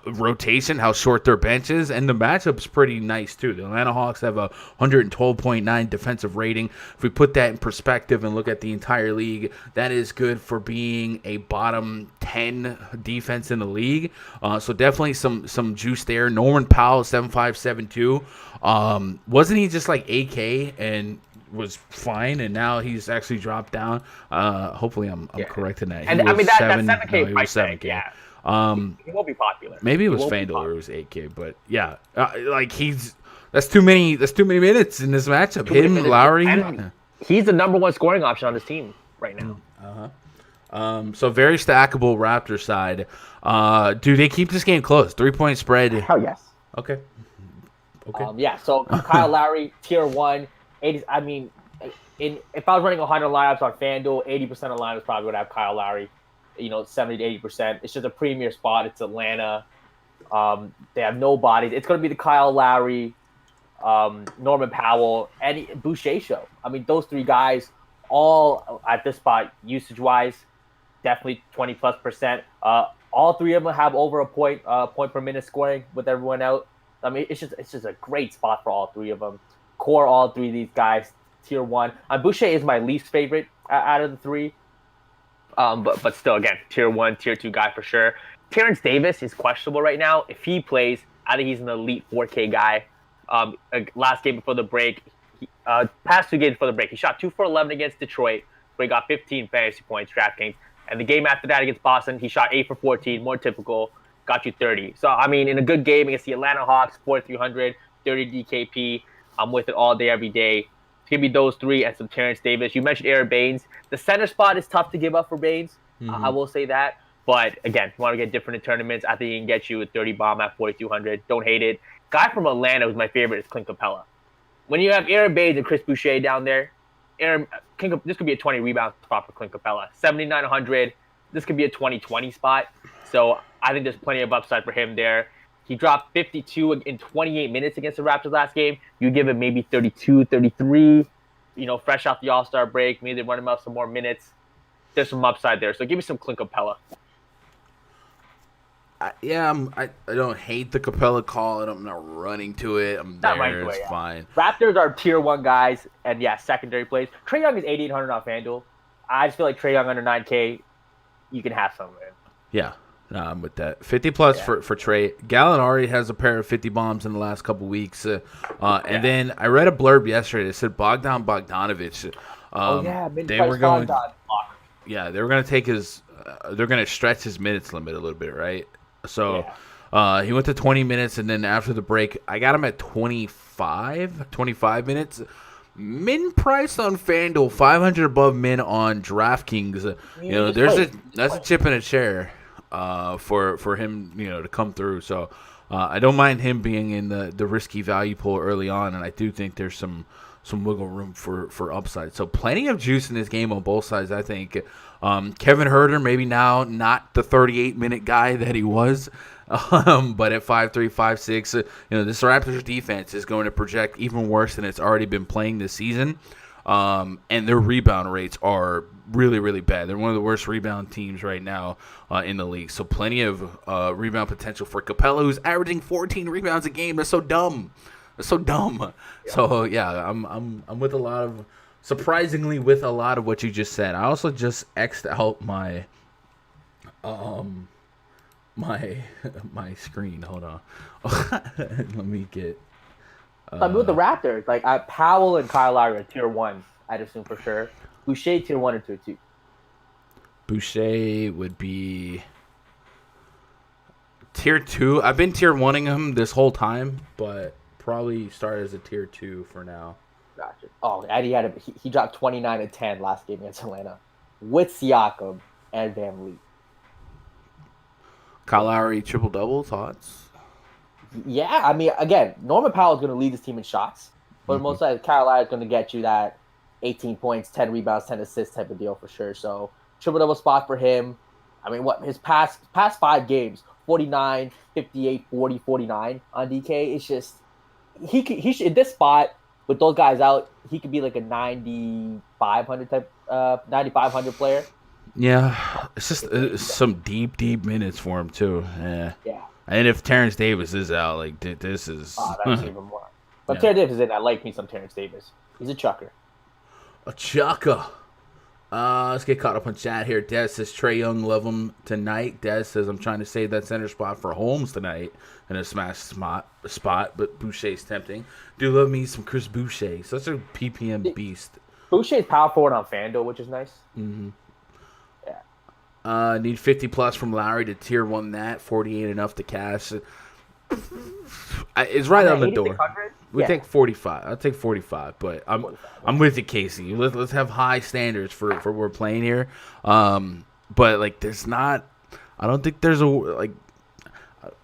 rotation, how short their bench is, and the matchup's pretty nice too. The Atlanta Hawks have a 112.9 defensive rating. If we put that in perspective and look at the entire league, that is good for being a bottom 10 defense in the league. So definitely some juice there. Norman Powell, 7'5", 7'2". Wasn't he just like AK and was fine, and now he's actually dropped down? Hopefully I'm correct in that. And I mean, that 7K price tag, 7K. yeah. He won't be popular. Maybe it was FanDuel or it was 8K, but yeah, that's too many minutes in this matchup. Him, Lowry, and he's the number one scoring option on his team right now. So very stackable Raptors side. Do they keep this game close? 3-point spread? Hell yes. Okay. Yeah. So Kyle Lowry, tier 1. 80. I mean, if I was running 100 lineups on FanDuel, 80% of lineups probably would have Kyle Lowry. 70 to 80%. It's just a premier spot. It's Atlanta. They have no bodies. It's going to be the Kyle Lowry, Norman Powell, and Boucher show. I mean, those three guys all at this spot, usage-wise, definitely 20+%. All three of them have over a point per minute scoring with everyone out. I mean, it's just a great spot for all three of them. Core all three of these guys, tier 1. Boucher is my least favorite out of the three. But still, again, tier 1, tier 2 guy for sure. Terrence Davis is questionable right now. If he plays, I think he's an elite 4K guy. Last game before the break, past two games before the break, he shot 2 for 11 against Detroit, where he got 15 fantasy points, DraftKings. And the game after that against Boston, he shot 8 for 14, more typical, got you 30. So, I mean, in a good game against the Atlanta Hawks, 4,300, 30 DKP. I'm with it all day, every day. It's going to be those three and some Terrence Davis. You mentioned Aaron Baines. The center spot is tough to give up for Baines. I will say that. But, again, if you want to get different in tournaments, I think he can get you a 30 bomb at 4,200. Don't hate it. Guy from Atlanta who's my favorite is Clint Capella. When you have Aaron Baines and Chris Boucher down there, this could be a 20 rebound spot for Clint Capella. 7,900. This could be a 20-20 spot. So I think there's plenty of upside for him there. He dropped 52 in 28 minutes against the Raptors last game. You give him maybe 32, 33, fresh off the All-Star break. Maybe they run him out some more minutes. There's some upside there. So give me some Clint Capella. I don't hate the Capella call, and I'm not running to it. I'm there. Right it's fine. Raptors are tier 1 guys, and secondary plays. Trae Young is 8,800 on FanDuel. I just feel like Trae Young under 9K, you can have some of it. Yeah. No, I'm with that. 50+ for Trae. Gallinari has a pair of 50 bombs in the last couple weeks. And then I read a blurb yesterday that said Bogdanovich. They were going. Yeah, they were going to take his. They're going to stretch his minutes limit a little bit, right? So he went to 20 minutes, and then after the break, I got him at 25 minutes. Min price on FanDuel, 500 above min on DraftKings. That's a chip in a chair. For him, to come through. So I don't mind him being in the risky value pool early on, and I do think there's some wiggle room for upside. So plenty of juice in this game on both sides, I think. Kevin Huerter, maybe now not the 38-minute guy that he was, but at 5'3", 5'6", this Raptors defense is going to project even worse than it's already been playing this season. And their rebound rates are really, really bad. They're one of the worst rebound teams right now in the league. So plenty of rebound potential for Capella, who's averaging 14 rebounds a game. That's so dumb. Yeah. So yeah, I'm with surprisingly with a lot of what you just said. I also just X'd out my My screen. Hold on. Let me get. I mean, with the Raptors, like Powell and Kyle Lowry are tier 1, I'd assume for sure. Boucher tier 1 or tier 2. Boucher would be tier 2. I've been tier 1ing him this whole time, but probably start as a tier 2 for now. Gotcha. Oh, and he dropped 29 and 10 last game against Atlanta with Siakam and Van Vliet. Kyle Lowry triple-double, thoughts? Yeah, I mean, again, Norman Powell is going to lead this team in shots, but most likely Kyle Lowry is going to get you that 18 points, 10 rebounds, 10 assists type of deal for sure. So triple-double spot for him. I mean, what his past 5 games, 49, 58, 40, 49 on DK. It's just he should in this spot with those guys out, he could be like a 9,500 type 9,500 player. Yeah, it's just some deep minutes for him too. Yeah. And if Terrence Davis is out, like this is. Oh, that's even more. But Terrence Davis is in. I like me some Terrence Davis. He's a chucker. A chucker. Let's get caught up on chat here. Des says Trae Young love him tonight. Des says I'm trying to save that center spot for Holmes tonight in a smash spot, but Boucher's tempting. Do love me some Chris Boucher. Such a PPM beast. Boucher's power forward on FanDuel, which is nice. Mm-hmm. Need 50 plus from Lowry to tier 1 that. 48 enough to cash. It's right on the door. We take 45. I'll take 45, but I'm with you, Casey. Let's have high standards for what we're playing here. But like, there's not. I don't think there's I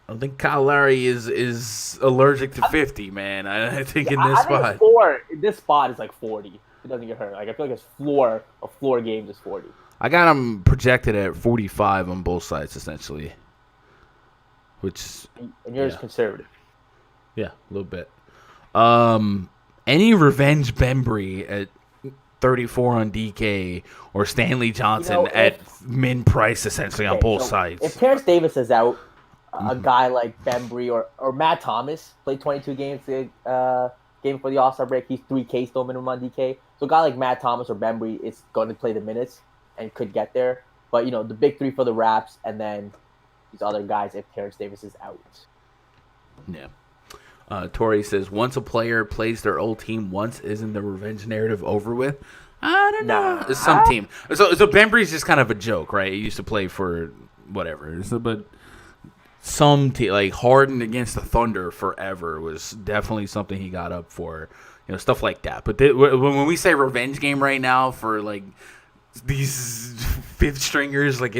don't think Kyle Lowry is allergic to 50, man. I think in this spot. This spot is like 40. It doesn't get hurt. Like I feel like a floor game is 40. I got him projected at 45 on both sides, essentially. And yours conservative. Yeah, a little bit. Any revenge Bembry at 34 on DK or Stanley Johnson at min price, essentially, on both sides. If Terrence Davis is out, a guy like Bembry or Matt Thomas played 22 games game for the All-Star break. He's 3K still minimum on DK. So a guy like Matt Thomas or Bembry is going to play the minutes and could get there. But, the big 3 for the Raps and then these other guys if Terrence Davis is out. Yeah. Tori says, once a player plays their old team once, isn't the revenge narrative over with? I don't know. It's some team. So Bembry's just kind of a joke, right? He used to play for whatever. But some team, like Harden against the Thunder forever was definitely something he got up for. Stuff like that. But when we say revenge game right now for, like, these fifth stringers, like,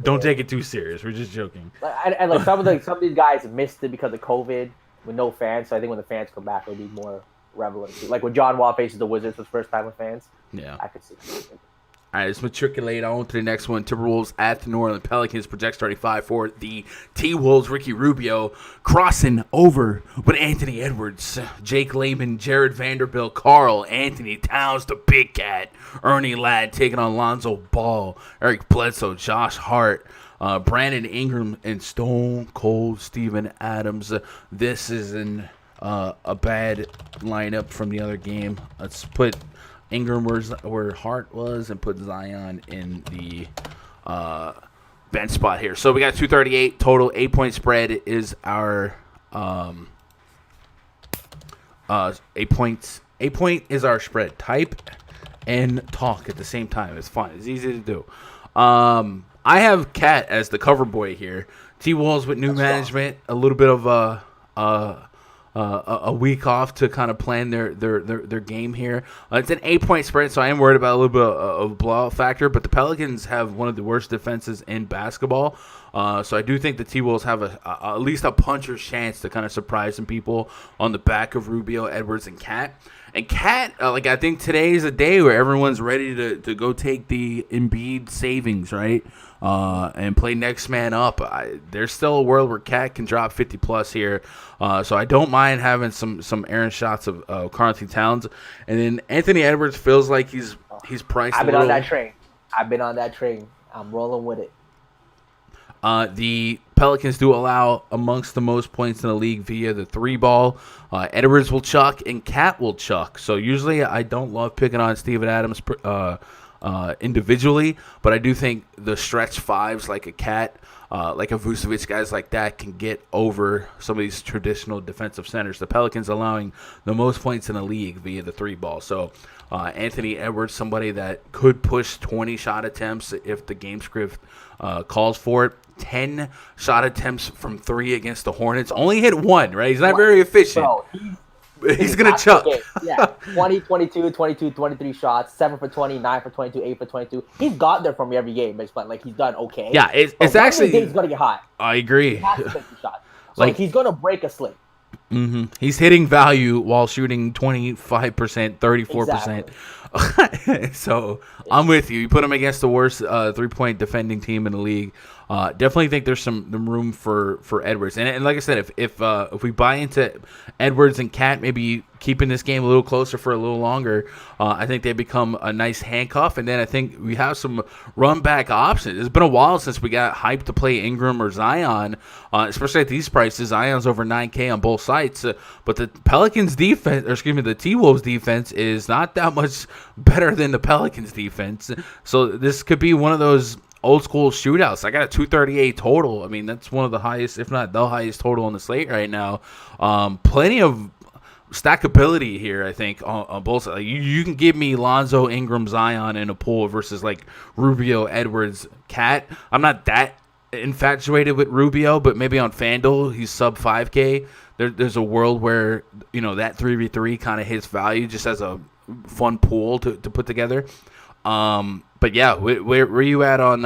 don't take it too serious. We're just joking. And like some of these guys missed it because of COVID with no fans. So I think when the fans come back, it'll be more relevant. Like when John Wall faces the Wizards for the first time with fans. Yeah, I could see it. All right, let's matriculate on to the next one. Timberwolves at the New Orleans Pelicans projects 35 for the T-Wolves. Ricky Rubio crossing over with Anthony Edwards, Jake Layman, Jared Vanderbilt, Carl Anthony Towns, the Big Cat, Ernie Ladd taking on Lonzo Ball, Eric Bledsoe, Josh Hart, Brandon Ingram, and Stone Cold Steven Adams. This is a bad lineup from the other game. Let's put Ingram where Hart was and put Zion in the bench spot here. So we got 238 total. 8-point spread is our 8 points. 8 point is our spread. Type and talk at the same time. It's fun. It's easy to do. I have Cat as the cover boy here. T-Wolves with new management. A little bit of a week off to kind of plan their game here. It's an 8-point spread, so I am worried about a little bit of blowout factor. But the Pelicans have one of the worst defenses in basketball, so I do think the T-Wolves have at least a puncher's chance to kind of surprise some people on the back of Rubio, Edwards, and Cat. And Cat, I think today is a day where everyone's ready to go take the Embiid savings, right? And play next man up. There's still a world where Cat can drop 50 plus here, so I don't mind having some errant shots of Karl-Anthony Towns. And then Anthony Edwards feels like he's priced. I've been on that train. I'm rolling with it. The Pelicans do allow amongst the most points in the league via the 3-ball. Edwards will chuck and Cat will chuck. So usually I don't love picking on Steven Adams individually, but I do think the stretch fives like a Cat, like a Vucevic, guys like that can get over some of these traditional defensive centers. The Pelicans allowing the most points in the league via the 3-ball. So Anthony Edwards, somebody that could push 20 shot attempts if the game script calls for it. 10 shot attempts from 3 against the Hornets. Only hit 1, right? He's not very efficient. Bro, he's going to chuck. Yeah, 20, 22, 22, 23 shots, 7 for 20, 9 for 22, 8 for 22. He's got there from every game, but like he's done okay. Yeah, it's actually. He's going to get hot. I agree. He has to make the shot. So Like- he's going to break a slate. Mm-hmm. He's hitting value while shooting 25%, 34%. So I'm with you. You put him against the worst 3-point defending team in the league. Definitely think there's some room for Edwards. And like I said, if we buy into Edwards and Cat maybe keeping this game a little closer for a little longer, I think they become a nice handcuff. And then I think we have some run back options. It's been a while since we got hyped to play Ingram or Zion, especially at these prices. Zion's over 9K on both sides. But the Pelicans defense, or excuse me, the T-Wolves defense is not that much better than the Pelicans defense. So this could be one of those old school shootouts. I got a 238 total. I mean, that's one of the highest, if not the highest total on the slate right now. Plenty of stackability here, I think, on both sides. You can give me Lonzo, Ingram, Zion in a pool versus like Rubio, Edwards, Cat. I'm not that infatuated with Rubio, but maybe on FanDuel he's sub 5K. There's a world where that 3v3 kind of hits value just as a fun pool to put together. But yeah, where are you at on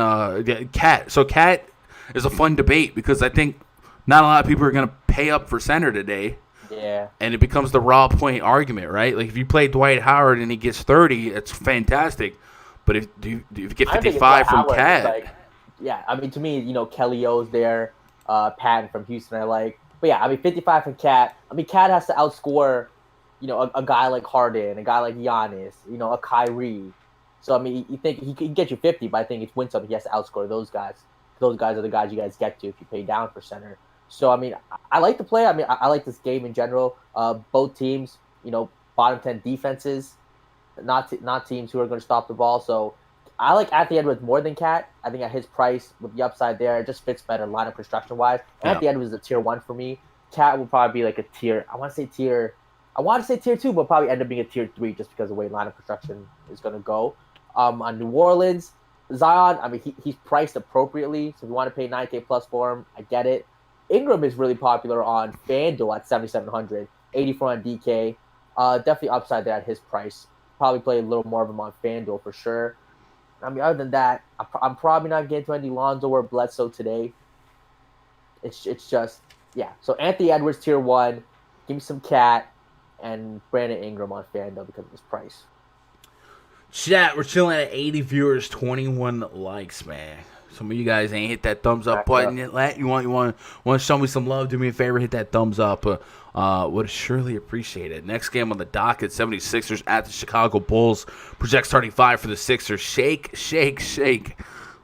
Cat? So Cat is a fun debate because I think not a lot of people are going to pay up for center today. Yeah. And it becomes the raw point argument, right? Like if you play Dwight Howard and he gets 30, it's fantastic. But if you get 55 from Cat, yeah, I mean to me, Kelly O's there, Patton from Houston I like. But yeah, I mean 55 from Cat. I mean Cat has to outscore, a guy like Harden, a guy like Giannis, a Kyrie. So I mean you think he can get you 50, but I think it's win something. He has to outscore those guys. Those guys are the guys you guys get to if you pay down for center. So, I mean, I like the play. I mean, I like this game in general. Both teams, bottom 10 defenses, not teams who are going to stop the ball. So, I like Anthony Edwards more than Cat. I think at his price, with the upside there, it just fits better lineup construction-wise. Yeah. Anthony Edwards is a tier 1 for me. Cat will probably be like a tier, I want to say tier 2, but probably end up being a tier 3 just because of the way lineup construction is going to go. On New Orleans, Zion, I mean, he's priced appropriately. So, if you want to pay 9K plus for him, I get it. Ingram is really popular on FanDuel at 7,700, 84 on DK. Definitely upside there at his price. Probably play a little more of him on FanDuel for sure. I mean, other than that, I'm probably not getting to any Lonzo or Bledsoe today. It's just, yeah. So Anthony Edwards, tier 1. Give me some Cat and Brandon Ingram on FanDuel because of his price. Chat, we're chilling at 80 viewers, 21 likes, man. Some of you guys ain't hit that thumbs up button yet. You want to show me some love? Do me a favor, hit that thumbs up. Would surely appreciate it. Next game on the docket, 76ers at the Chicago Bulls. Project starting 5 for the Sixers. Shake.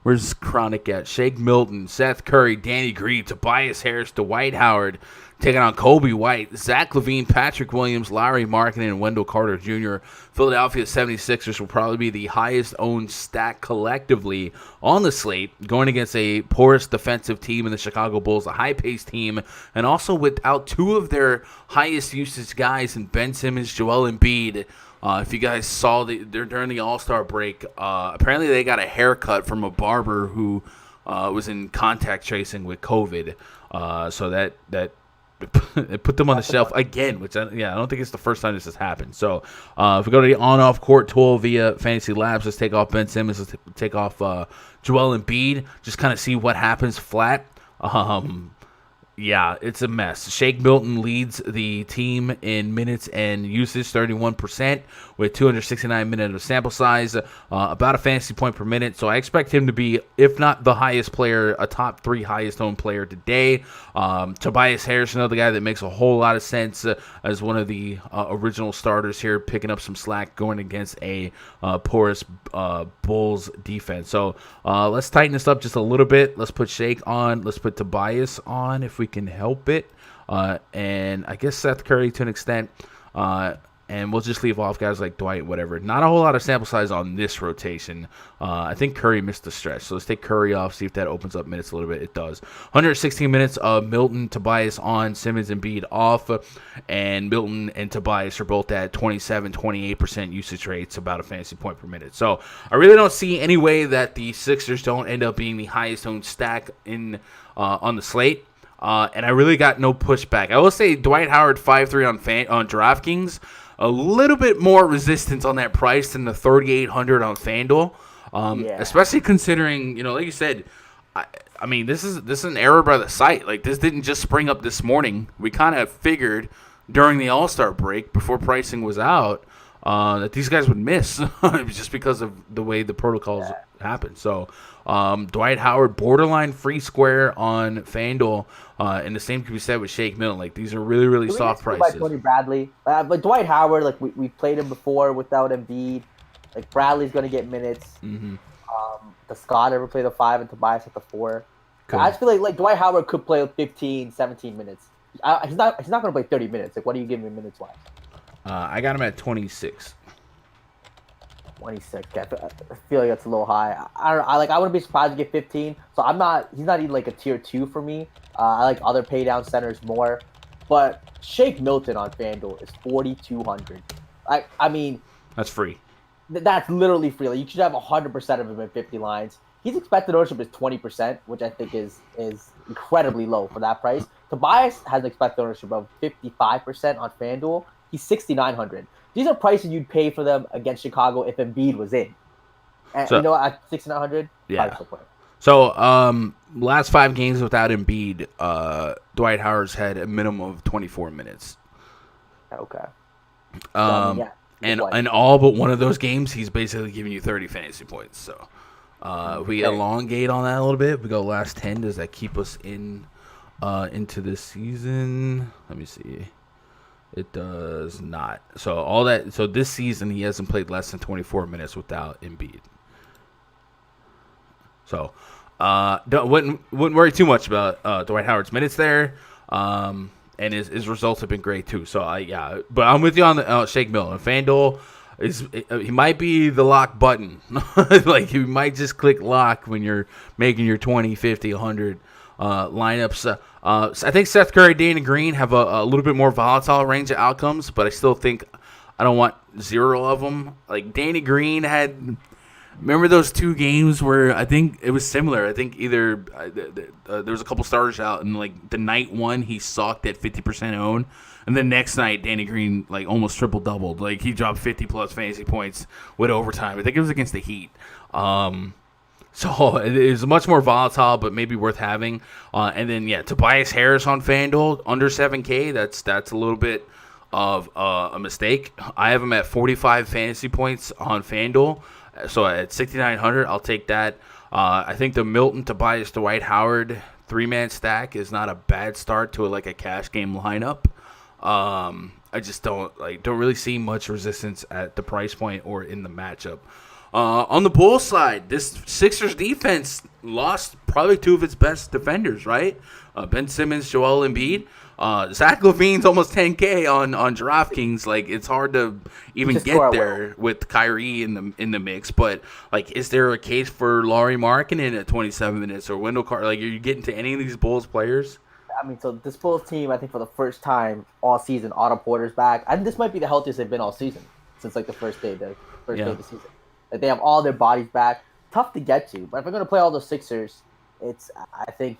Where's Chronic at? Shake Milton, Seth Curry, Danny Green, Tobias Harris, Dwight Howard. Taking on Kobe White, Zach LaVine, Patrick Williams, Larry Markkinen, and Wendell Carter Jr. Philadelphia 76ers will probably be the highest owned stack collectively on the slate, going against a porous defensive team in the Chicago Bulls, a high-paced team, and also without 2 of their highest usage guys in Ben Simmons, Joel Embiid. If you guys saw during the All-Star break, apparently they got a haircut from a barber who was in contact tracing with COVID. So that it put them on the shelf again, which I don't think it's the first time this has happened. So if we go to the on-off court tool via Fantasy Labs, let's take off Ben Simmons, let's take off Joel Embiid, just kind of see what happens flat. Yeah, it's a mess. Shake Milton leads the team in minutes and usage, 31%, with 269 minutes of sample size, about a fantasy point per minute. So I expect him to be, if not the highest player, a top 3 highest owned player today. Tobias Harris, another guy that makes a whole lot of sense as one of the original starters here, picking up some slack going against a porous Bulls defense. So let's tighten this up just a little bit. Let's put Shake on. Let's put Tobias on if we can help it. And I guess Seth Curry to an extent. and we'll just leave off guys like Dwight, whatever. Not a whole lot of sample size on this rotation. I think Curry missed the stretch, so let's take Curry off, see if that opens up minutes a little bit. It does. 116 minutes of Milton, Tobias on, Simmons and Embiid off, and Milton and Tobias are both at 27, 28% usage rates, about a fantasy point per minute. So I really don't see any way that the Sixers don't end up being the highest owned stack in on the slate. And I really got no pushback. I will say Dwight Howard 5.3 on DraftKings, a little bit more resistance on that price than the 3,800 on FanDuel. Especially considering, like you said, I mean, this is an error by the site. Like, this didn't just spring up this morning. We kind of figured during the All-Star break, before pricing was out, that these guys would miss just because of the way the protocols happen. So, Dwight Howard, borderline free square on FanDuel, and the same can be said with Shake Milton. Like, these are really, really soft prices. By Tony Bradley, but Dwight Howard, like we played him before without Embiid. Like, Bradley's going to get minutes. Mm-hmm. Does Scott ever play the 5 and Tobias at the 4? Cool. I just feel like Dwight Howard could play 15, 17 minutes. He's not going to play 30 minutes. Like, what do you give me minutes-wise? I got him at 26. 26. Okay, I feel like that's a little high. I wouldn't be surprised to get 15. So he's not even like a tier 2 for me. I like other pay down centers more. But Shake Milton on FanDuel is 4,200. I mean, that's free. That's literally free. Like, you should have 100% of him in 50 lines. His expected ownership is 20%, which I think is incredibly low for that price. Tobias has an expected ownership of 55% on FanDuel. He's 6,900. These are prices you'd pay for them against Chicago if Embiid was in. And so, at 6,900, yeah. So, last 5 games without Embiid, Dwight Howard's had a minimum of 24 minutes. Okay. And all but one of those games, he's basically giving you 30 fantasy points. So, we elongate on that a little bit. We go last 10. Does that keep us into this season? Let me see. It does not. So this season he hasn't played less than 24 minutes without Embiid. So wouldn't worry too much about Dwight Howard's minutes there. And his results have been great too. So but I'm with you on the Shake Milton. FanDuel he might be the lock button. Like, you might just click lock when you're making your 20, 50, 100 lineups. So I think Seth Curry, Danny Green have a little bit more volatile range of outcomes, but I still think I don't want 0 of them. Like, Danny Green remember those 2 games where I think it was similar. I think either there was a couple starters out, and like the night one he sucked at 50% own, and the next night Danny Green like almost triple doubled. Like, he dropped 50 plus fantasy points with overtime. I think it was against the Heat. So it is much more volatile, but maybe worth having. And then Tobias Harris on FanDuel under 7K. That's a little bit of a mistake. I have him at 45 fantasy points on FanDuel. So at 6,900, I'll take that. I think the Milton, Tobias, Dwight Howard 3-man stack is not a bad start to a cash game lineup. I just don't really see much resistance at the price point or in the matchup. On the Bulls side, this Sixers defense lost probably 2 of its best defenders, right? Ben Simmons, Joel Embiid. Zach LaVine's almost 10K on DraftKings. Like, it's hard to even get there with Kyrie in the mix. But, like, is there a case for Lauri Markkanen at 27 minutes or Wendell Carter? Like, are you getting to any of these Bulls players? I mean, so this Bulls team, I think for the first time all season, Otto Porter's back. I think this might be the healthiest they've been all season since, like, the first day of the season. Like, they have all their bodies back. Tough to get to. But if they're going to play all those Sixers, I think,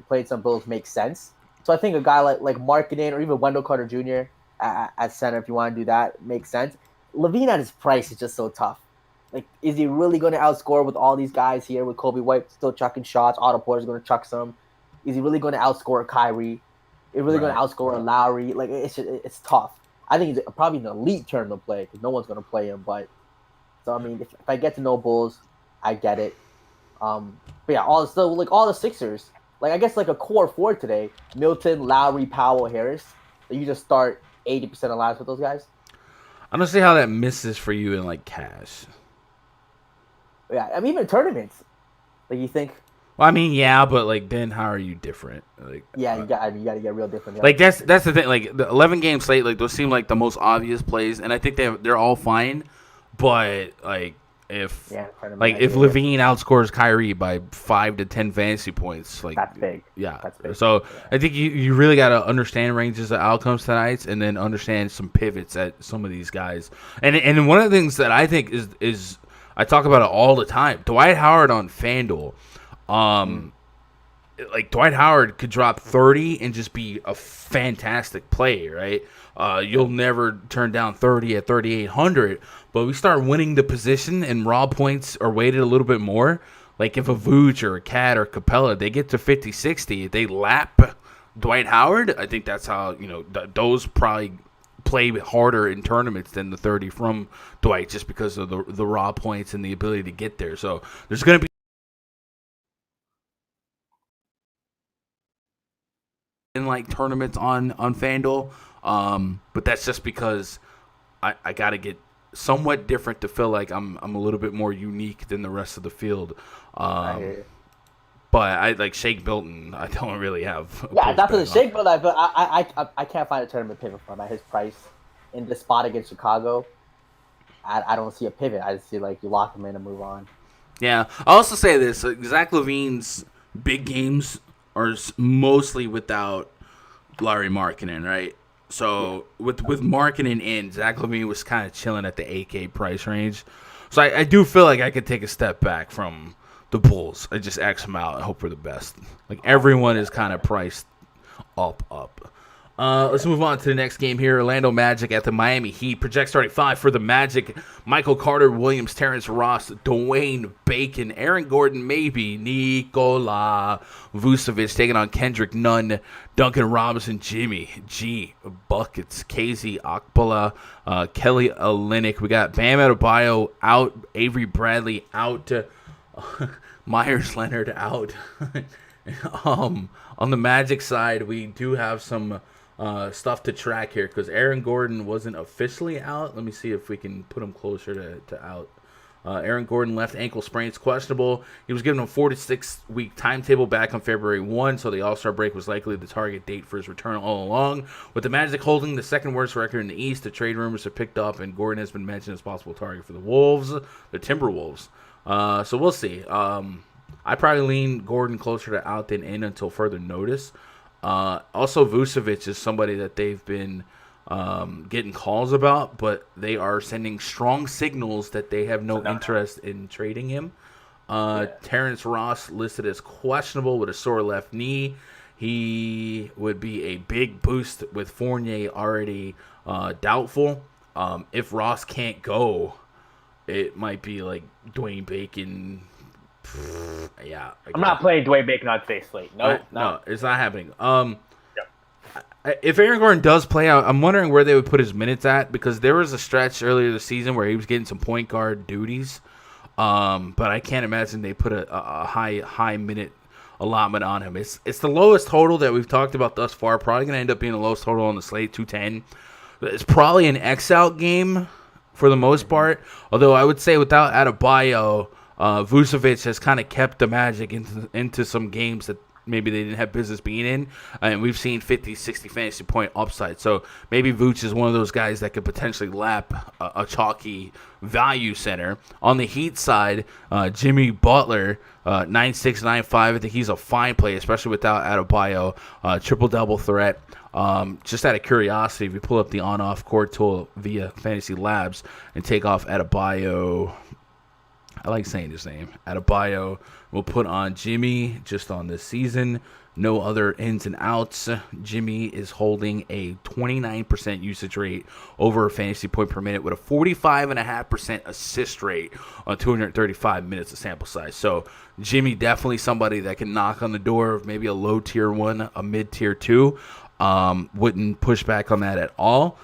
playing some Bulls makes sense. So I think a guy like Markkanen or even Wendell Carter Jr. At center, if you want to do that, makes sense. LaVine at his price is just so tough. Like, is he really going to outscore with all these guys here with Kobe White still chucking shots? Otto Porter's going to chuck some. Is he really going to outscore Kyrie? Is he really going to outscore Lowry? Like, it's tough. I think he's probably an elite turn to play because no one's going to play him. But so I mean, if I get to know Bulls, I get it. But yeah, all the Sixers, like, I guess like a core 4 today: Milton, Lowry, Powell, Harris. You just start 80% of lives with those guys. I don't see how that misses for you in like cash. Yeah, I mean, even tournaments. Like, you think Well, I mean, yeah, but like Ben, how are you different? Like, Yeah, you got to get real different. Like that's the thing. Like the 11-game slate, like those seem like the most obvious plays, and I think they're all fine. But like if Levine outscores Kyrie by 5 to 10 fantasy points, like that's big. Yeah, that's big. So I think you really got to understand ranges of outcomes tonight, and then understand some pivots at some of these guys. And one of the things that I think is I talk about it all the time. Dwight Howard on FanDuel. Like Dwight Howard could drop 30 and just be a fantastic play, right? You'll never turn down 30 at 3,800, but we start winning the position and raw points are weighted a little bit more. Like if a Vooch or a Cat or Capella, they get to 50, 60, they lap Dwight Howard. I think that's how, those probably play harder in tournaments than the 30 from Dwight just because of the raw points and the ability to get there. So there's going to be in like tournaments on FanDuel, but that's just because I got to get somewhat different to feel like I'm a little bit more unique than the rest of the field. But I like Shake Milton. I don't really have. Yeah, that's the Shake Milton. But I can't find a tournament pivot for him at his price in this spot against Chicago. I don't see a pivot. I just see like you lock him in and move on. Yeah, I'll also say this: Zach LaVine's big games are mostly without Larry Markkinen, right? So with Markkinen in, Zach LaVine was kind of chilling at the 8K price range. So I do feel like I could take a step back from the Bulls. I just X them out and hope for the best. Like everyone is kind of priced up. Let's move on to the next game here. Orlando Magic at the Miami Heat. Project starting 5 for the Magic. Michael Carter Williams, Terrence Ross, Dwayne Bacon, Aaron Gordon, maybe, Nikola Vucevic taking on Kendrick Nunn, Duncan Robinson, Jimmy G, Buckets, KZ Okpala, Kelly Olynyk. We got Bam Adebayo out, Avery Bradley out, Myers Leonard out. On the Magic side, we do have some stuff to track here because Aaron Gordon wasn't officially out. Let me see if we can put him closer to out. Aaron Gordon left ankle sprains questionable. He was given a 4 to 6 week timetable back on February 1, so the All-Star break was likely the target date for his return all along. With the Magic holding the second worst record in the East, the trade rumors have picked up, and Gordon has been mentioned as possible target for the Timberwolves. So we'll see. I probably lean Gordon closer to out than in until further notice. Also, Vucevic is somebody that they've been getting calls about, but they are sending strong signals that they have no interest in trading him. Terrence Ross listed as questionable with a sore left knee. He would be a big boost with Fournier already doubtful. If Ross can't go, it might be like Dwayne Bacon. Yeah, I'm not playing Dwayne Bacon on today's slate. No, it's not happening. If Aaron Gordon does play out, I'm wondering where they would put his minutes at because there was a stretch earlier this season where he was getting some point guard duties, but I can't imagine they put a high minute allotment on him. It's the lowest total that we've talked about thus far. Probably gonna end up being the lowest total on the slate, 210. It's probably an X out game for the most part. Although I would say without Adebayo, Vucevic has kind of kept the Magic into some games that maybe they didn't have business being in, and we've seen 50, 60 fantasy point upside. So maybe Vooch is one of those guys that could potentially lap a chalky value center. On the Heat side, Jimmy Butler, 9'6", 9'5". I think he's a fine play, especially without Adebayo. Triple-double threat. Just out of curiosity, if you pull up the on-off court tool via Fantasy Labs and take off Adebayo, I like saying his name. Adebayo will put on Jimmy just on this season. No other ins and outs. Jimmy is holding a 29% usage rate over a fantasy point per minute with a 45.5% assist rate on 235 minutes of sample size. So Jimmy definitely somebody that can knock on the door of maybe a low tier 1, a mid tier 2. Wouldn't push back on that at all.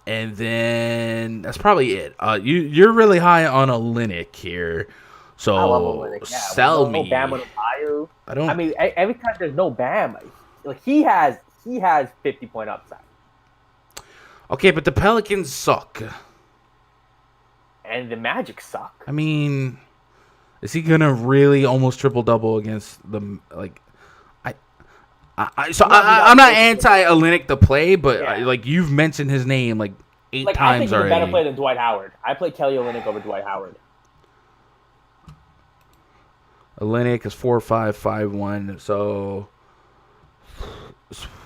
And then that's probably it. You're really high on Olynyk here, so I love Olynyk. Yeah, sell me. No Bam on the bio. I don't. I mean, every time there's no Bam, like he has 50-point upside. Okay, but the Pelicans suck, and the Magic suck. I mean, Is he gonna really almost triple double against the like? I'm not anti Olynyk the play, but like you've mentioned his name like 8 times I think he's already. a better play than Dwight Howard. I play Kelly Olynyk over Dwight Howard. Olynyk is 4'5", 5'1", so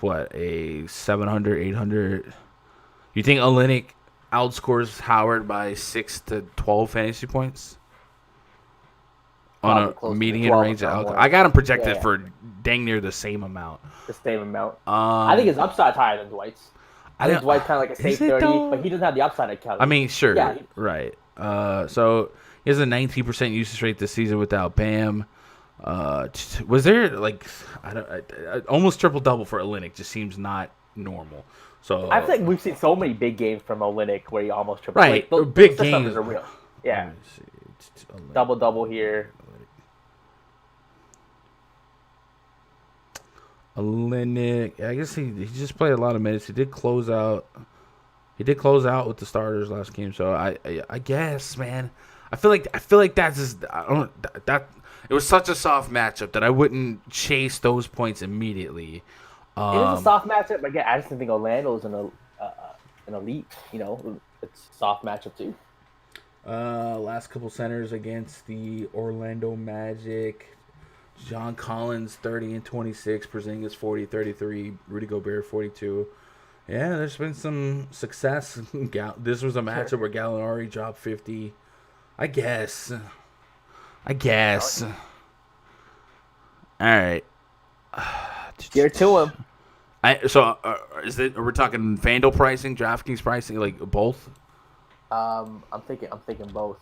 what, a 700, 800. You think Olynyk outscores Howard by 6 to 12 fantasy points on a median range of outcome? I got him projected for dang near the same amount. The same amount. I think his upside's higher than Dwight's. I think Dwight's kind of like a safe 30, but he doesn't have the upside of Kelly. I mean, sure, right. So he has a 19% usage rate this season without Bam. Was there like almost triple double for Olynyk? Just seems not normal. So I think we've seen so many big games from Olynyk where he almost triple. Right, like, big games are real. Yeah, double here. Olynyk, I guess he just played a lot of minutes. He did close out. With the starters last game. So I guess, man, I feel like that's just, it was such a soft matchup that I wouldn't chase those points immediately. It is a soft matchup. Again, I just think Orlando is an elite. It's a soft matchup too. Last couple centers against the Orlando Magic. John Collins 30 and 26, Porzingis 40, 33, Rudy Gobert 42. Yeah, there's been some success. This was a matchup where Gallinari dropped 50. I guess. All right. Get to him. Are we talking FanDuel pricing, DraftKings pricing, like both? I'm thinking both.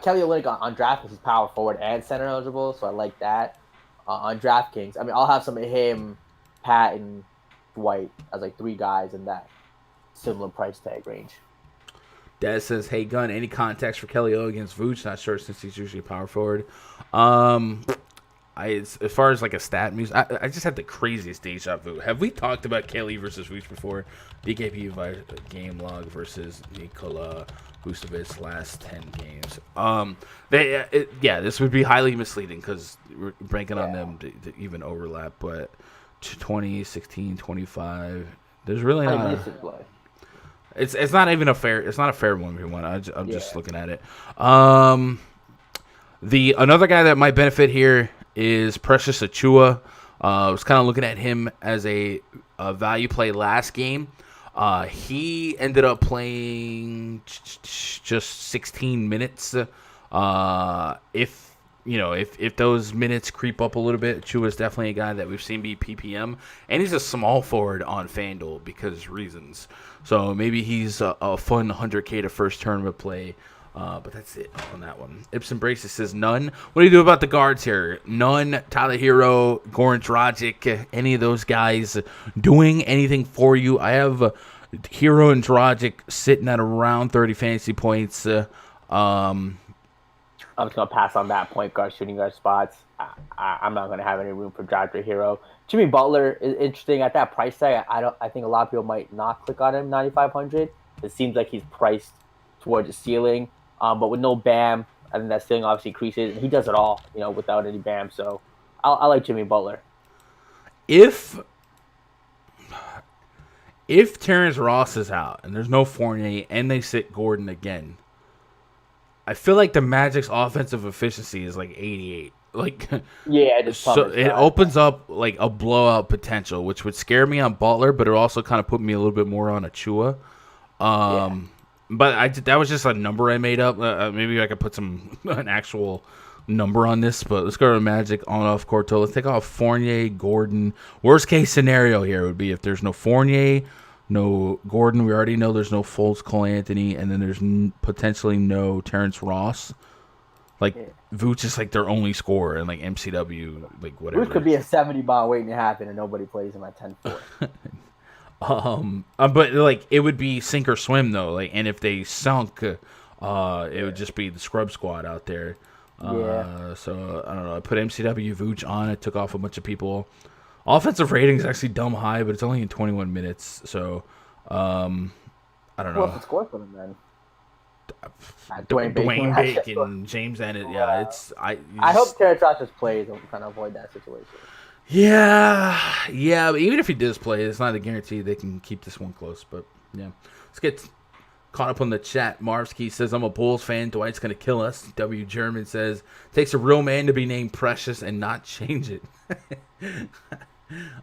Kelly Olynyk on DraftKings is power forward and center eligible, so I like that. On DraftKings, I mean, I'll have some of him, Pat, and Dwight as like 3 guys in that similar price tag range. Dez says, "Hey Gun, any context for Kelly O against Vooch? Not sure since he's usually power forward." As far as like a stat muse, I just had the craziest deja vu. Have we talked about Kelly versus Vooch before? DKP game log versus Nikola Vucevic's last 10 games. This would be highly misleading because we're banking on them to even overlap. But 20, 16, 25. There's really not. It's not even a fair. It's not a fair 1v1. I'm just looking at it. The another guy that might benefit here is Precious Achiuwa. I was kind of looking at him as a value play last game. He ended up playing just 16 minutes. If those minutes creep up a little bit, Achiuwa is definitely a guy that we've seen be PPM, and he's a small forward on FanDuel because reasons. So maybe he's a fun 100K to first tournament play. But that's it on that one. Ibsen Braces says none. What do you do about the guards here? None. Tyler Hero, Goran Dragic, any of those guys doing anything for you? I have Hero and Dragic sitting at around 30 fantasy points. I'm just gonna pass on that point guard, shooting guard spots. I'm not gonna have any room for Dragic Hero. Jimmy Butler is interesting at that price tag. I think a lot of people might not click on him 9,500. It seems like he's priced towards the ceiling. But with no Bam, I think that ceiling obviously increases. And he does it all, without any Bam. So I like Jimmy Butler. If Terrence Ross is out and there's no Fournier and they sit Gordon again, I feel like the Magic's offensive efficiency is like 88. It opens up like a blowout potential, which would scare me on Butler, but it also kind of put me a little bit more on Achiuwa. But that was just a number I made up. Maybe I could put an actual number on this. But let's go to Magic on off court. Let's take off Fournier, Gordon. Worst case scenario here would be if there's no Fournier, no Gordon. We already know there's no Fultz, Cole Anthony, and then there's potentially no Terrence Ross. Vooch is like their only scorer, and like MCW, like whatever. Vooch could be a 70 ball waiting to happen, and nobody plays him at 10-4. But like it would be sink or swim though. And if they sunk, it would just be the scrub squad out there. So I don't know. I put MCW Vooch on. I took off a bunch of people. Offensive rating is actually dumb high, but it's only in 21 minutes. So I don't know. What's the score for them then? Dwayne Bacon, James Ennis. Yeah, it's I hope Terry just plays and kind of avoid that situation. Yeah. But even if he does play, it's not a guarantee they can keep this one close. But yeah, let's get caught up on the chat. Marvsky says, I'm a Bulls fan. Dwight's going to kill us. W. German says, takes a real man to be named Precious and not change it.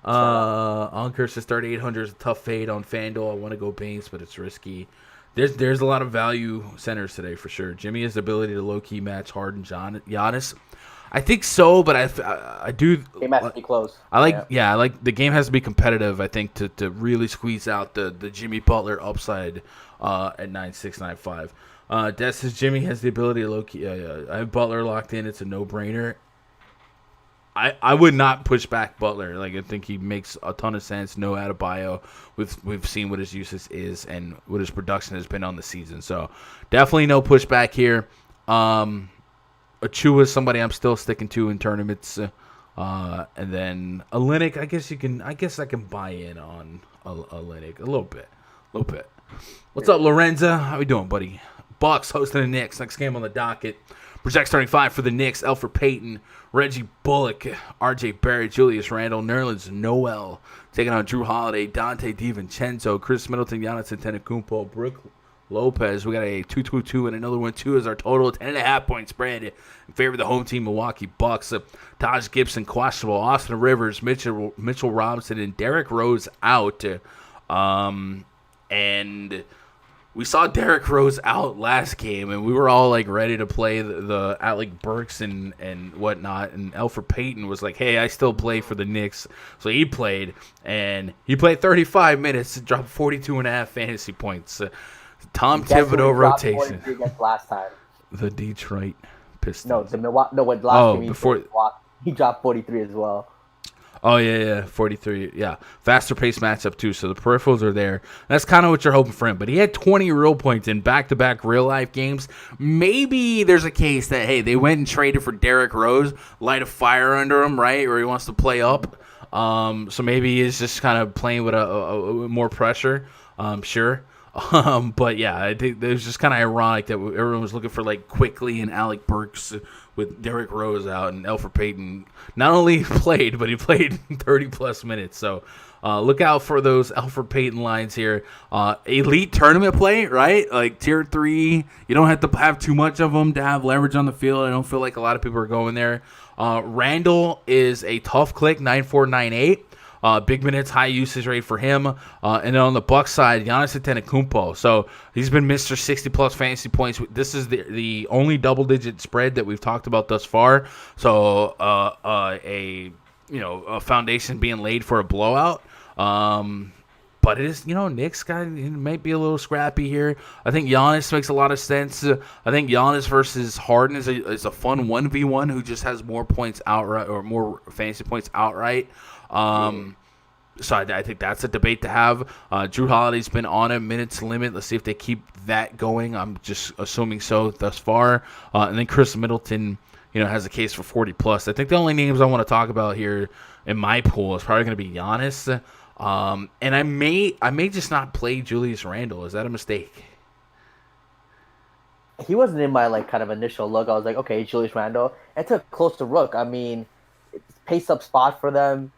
Ankur says, 3,800 is a tough fade on FanDuel. I want to go Baines, but it's risky. There's a lot of value centers today for sure. Jimmy has the ability to low-key match Harden, Giannis. I think so, but I do. Game has to be close. I like the game has to be competitive. I think to really squeeze out the Jimmy Butler upside at 9.6, 9.5. Des says Jimmy has the ability to low key. I have Butler locked in. It's a no brainer. I would not push back Butler. Like I think he makes a ton of sense. No Adebayo. We've seen what his usage is and what his production has been on the season. So definitely no pushback here. Achua is somebody I'm still sticking to in tournaments, and then Olynyk. I guess I can buy in on Olynyk a little bit. What's up, Lorenza? How we doing, buddy? Bucks hosting the Knicks. Next game on the docket. Project starting 5 for the Knicks: Elfrid Payton, Reggie Bullock, R.J. Barrett, Julius Randle, Nerlens Noel taking on Drew Holiday, Dante DiVincenzo, Chris Middleton, Giannis Antetokounmpo, Brook Lopez. We got a 2-2-2 and another 1-2 as our total. 10.5 point spread in favor of the home team, Milwaukee Bucks. Taj Gibson questionable. Austin Rivers, Mitchell Robinson, and Derrick Rose out. And we saw Derrick Rose out last game, and we were all like ready to play the Alec Burks and whatnot. And Elfrid Payton was like, "Hey, I still play for the Knicks," so he played, and he played 35 minutes, dropped 42.5 fantasy points. Tom Thibodeau rotation. Last time. The Detroit Pistons. No, the Milwaukee. No, when last game he dropped 43 as well. Oh yeah, 43. Yeah, faster pace matchup too. So the peripherals are there. That's kind of what you're hoping for him. But he had 20 real points in back-to-back real-life games. Maybe there's a case that hey, they went and traded for Derrick Rose, light a fire under him, right? Or he wants to play up. So maybe he's just kind of playing with a more pressure. Sure. But yeah, I think it was just kind of ironic that everyone was looking for like Quickly and Alec Burks with Derrick Rose out, and Elfrid Payton not only played, but he played 30 plus minutes. So look out for those Elfrid Payton lines here. Elite tournament play, right? Like tier 3, you don't have to have too much of them to have leverage on the field. I don't feel like a lot of people are going there. Randall is a tough click, 9.4, 9.8. Big minutes, high usage rate for him. And then on the Bucks side, Giannis Antetokounmpo. So he's been Mr. 60-plus fantasy points. This is the only double-digit spread that we've talked about thus far. So a foundation being laid for a blowout. But it is, Knicks might be a little scrappy here. I think Giannis makes a lot of sense. I think Giannis versus Harden is a fun 1v1 who just has more points outright or more fantasy points outright. So I think that's a debate to have. Drew Holiday's been on a minutes limit. Let's see if they keep that going. I'm just assuming so thus far. And then Chris Middleton, has a case for 40 plus. I think the only names I want to talk about here in my pool is probably going to be Giannis. And I may just not play Julius Randle. Is that a mistake? He wasn't in my kind of initial look. I was like, okay, Julius Randle. It's a close to rook. I mean, it's a pace-up spot for them.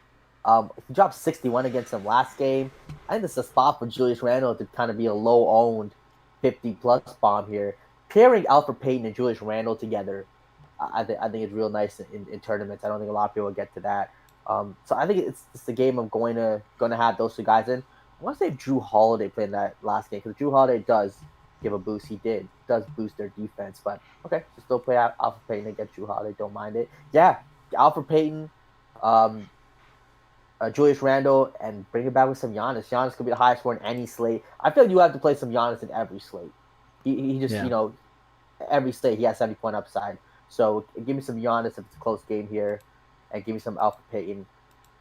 He dropped 61 against them last game. I think this is a spot for Julius Randle to kind of be a low-owned 50-plus bomb here. Pairing Elfrid Payton and Julius Randle together, I think it's real nice in tournaments. I don't think a lot of people will get to that. So I think it's the game I'm going to have those two guys in. I want to say Drew Holiday played in that last game because Drew Holiday does give a boost. He does boost their defense. But okay, just still play out Elfrid Payton against Drew Holiday. Don't mind it. Yeah, Elfrid Payton. Julius Randle, and bring it back with some Giannis. Giannis could be the highest score in any slate. I feel like you have to play some Giannis in every slate. He just, every slate he has 70-point upside. So give me some Giannis if it's a close game here, and give me some Elfrid Payton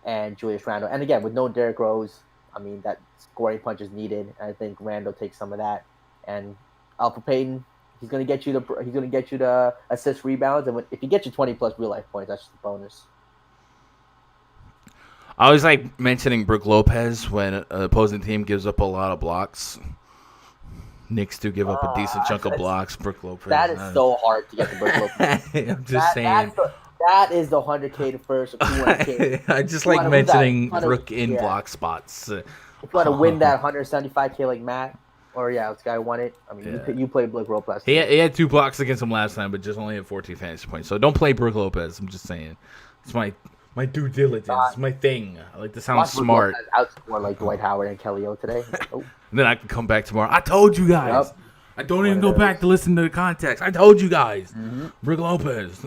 and Julius Randle. And again, with no Derrick Rose, I mean, that scoring punch is needed. And I think Randle takes some of that. And Elfrid Payton, he's gonna get you the assist rebounds, and if you get you 20+ real life points, that's just a bonus. I always like mentioning Brook Lopez when an opposing team gives up a lot of blocks. Knicks do give up a decent chunk of blocks. Brook Lopez. That is so hard to get to Brook Lopez. I'm just saying. That is the 100K to first or 200K. I just like mentioning Brook in block spots. If you want to win that 175K like Matt, or this guy won it. I mean, you played Brook Lopez. He had 2 blocks against him last time, but just only had 14 fantasy points. So don't play Brook Lopez. I'm just saying. It's my due diligence. It's my thing. I like to sound smart. Outscore like Dwight Howard and Kelly O today. And then I can come back tomorrow. I told you guys. Yep. I don't even go back to listen to the context. I told you guys. Brook Lopez.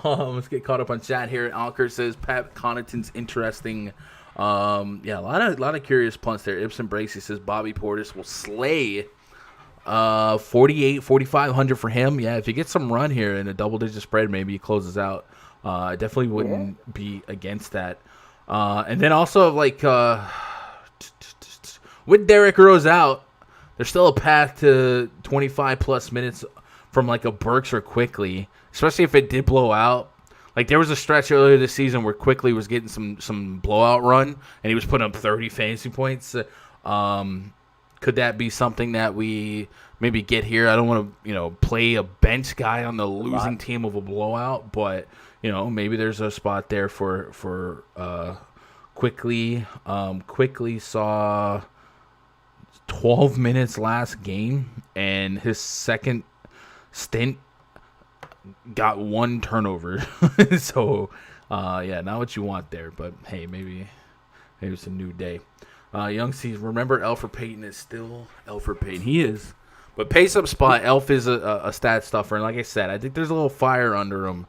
Let's get caught up on chat here. Alker says Pat Connaughton's interesting. A lot of curious punts there. Ibsen Bracey says Bobby Portis will slay 4,500 for him. Yeah, if you get some run here in a double-digit spread, maybe he closes out. I definitely wouldn't be against that. And then also, like, with Derrick Rose out, there's still a path to 25-plus minutes from, like, a Burks or Quickly, especially if it did blow out. Like, there was a stretch earlier this season where Quickly was getting some blowout run, and he was putting up 30 fantasy points. Could that be something that we maybe get here? I don't want to, play a bench guy on the losing team of a blowout, but, maybe there's a spot there for Quickly. Quickly saw 12 minutes last game, and his second stint got 1 turnover. So, not what you want there. But, hey, maybe it's a new day. Young sees, remember, Elfrid Payton is still Elfrid Payton. He is. But pace up spot, Elf is a stat stuffer. And like I said, I think there's a little fire under him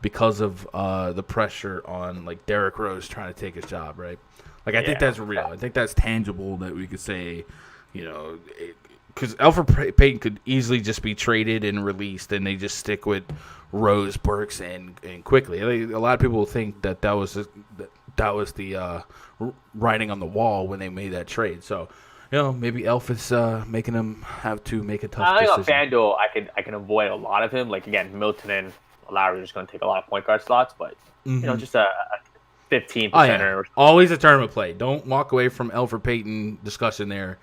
because of the pressure on, like, Derrick Rose trying to take his job, right? Like, I think that's real. I think that's tangible that we could say, because Elfrid Payton could easily just be traded and released, and they just stick with Rose, Burks, and Quickly. A lot of people think that was the writing on the wall when they made that trade. So, maybe Elf is making them have to make a tough decision. I think on FanDuel, I can avoid a lot of him. Like, again, Milton and Lowry are just going to take a lot of point guard slots, but just a 15%. Always a tournament play. Don't walk away from Elfrid Payton discussion there,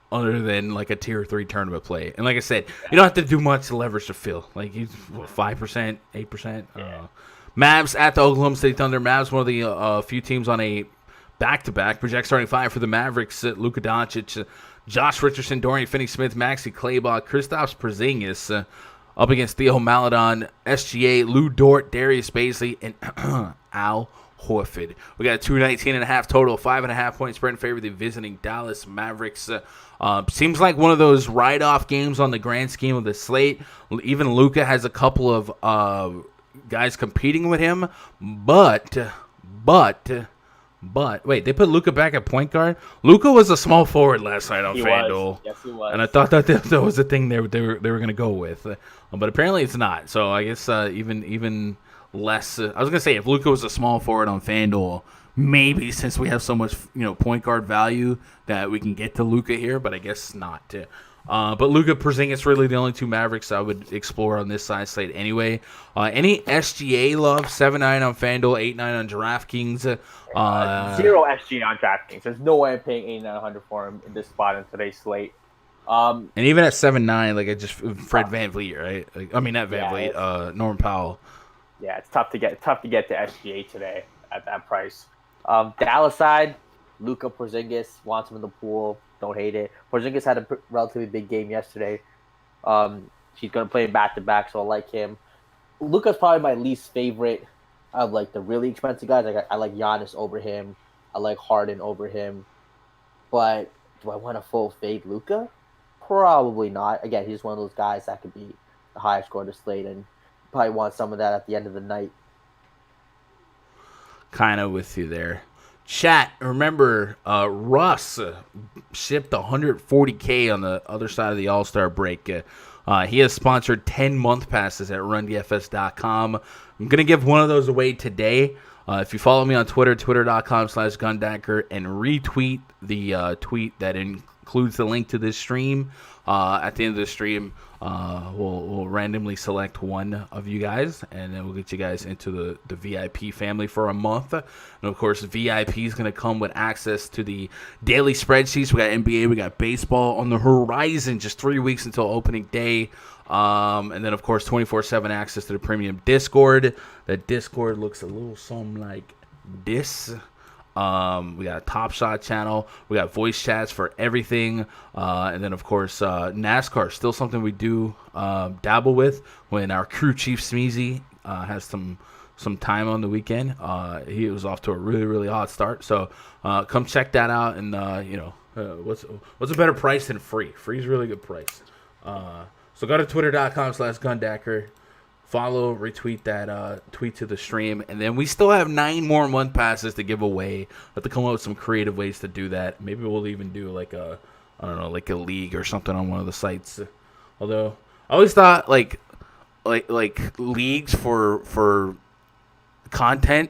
other than like a tier 3 tournament play. And like I said, you don't have to do much to leverage to fill. Like, he's 5%, 8%. Mavs at the Oklahoma City Thunder. Mavs, one of the few teams on a back-to-back. Project starting 5 for the Mavericks. Luka Doncic, Josh Richardson, Dorian Finney-Smith, Maxi Kleber, Kristaps Porzingis up against Theo Maledon, SGA, Lou Dort, Darius Bazley, and Al Horford. We got a 219.5 total, 5.5 point spread in favor of the visiting Dallas Mavericks. Seems like one of those write-off games on the grand scheme of the slate. Even Luka has a couple of guys competing with him, but wait, they put Luka back at point guard. Luka was a small forward last night on FanDuel. Yes, he was. And I thought that was the thing they were going to go with, but apparently it's not. So I guess even less. I was going to say, if Luka was a small forward on FanDuel, maybe since we have so much point guard value that we can get to Luka here, but I guess not. But Luka, Porzingis, really the only 2 Mavericks I would explore on this side slate anyway. Any SGA love? 7-9 on FanDuel, 8-9 on DraftKings. 0 SGA on DraftKings. There's no way I'm paying $8,900 for him in this spot in today's slate. And even at 7-9, like, I just Fred VanVleet, right? Like, I mean, not VanVleet, Norman Powell. Yeah, it's tough to get to SGA today at that price. Dallas side, Luka, Porzingis wants him in the pool. Don't hate it. Porzingis had a relatively big game yesterday. He's going to play back-to-back, so I like him. Luka's probably my least favorite of, like, the really expensive guys. Like, I like Giannis over him. I like Harden over him. But do I want a full fade Luka? Probably not. Again, he's one of those guys that could be the highest scorer to slate, and probably want some of that at the end of the night. Kind of with you there. Chat, remember, Russ shipped $140K on the other side of the All-Star break. He has sponsored 10 month passes at rundfs.com. I'm going to give one of those away today. If you follow me on Twitter, twitter.com/Gundacker, and retweet the tweet that includes the link to this stream. At the end of the stream, we'll randomly select one of you guys, and then we'll get you guys into the VIP family for a month. And of course, VIP is going to come with access to the daily spreadsheets. We got NBA, we got baseball on the horizon. Just 3 weeks until opening day. And then, of course, 24/7 access to the premium Discord. That Discord looks a little something like this. We got a Top Shot channel. We got voice chats for everything. And then, of course, NASCAR, still something we do dabble with when our crew chief Smeezy has some time on the weekend. He was off to a really, really hot start. So come check that out. And, what's a better price than free? Free is a really good price. So go to twitter.com/Gundacker. Follow, retweet that tweet to the stream. And then we still have 9 more month passes to give away. Have to come up with some creative ways to do that. Maybe we'll even do like a league or something on one of the sites. Although I always thought like leagues for content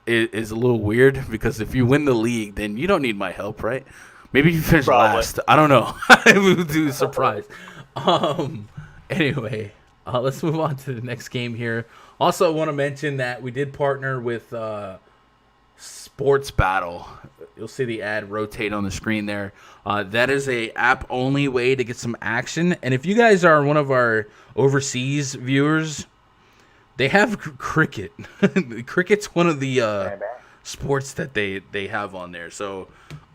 is a little weird, because if you win the league, then you don't need my help, right? Maybe you finish last. I don't know. We'll do a surprise. Anyway, let's move on to the next game here. Also, I want to mention that we did partner with Sports Battle. You'll see the ad rotate on the screen there. That is a app-only way to get some action. And if you guys are one of our overseas viewers, they have cricket. Cricket's one of the sports that they have on there. So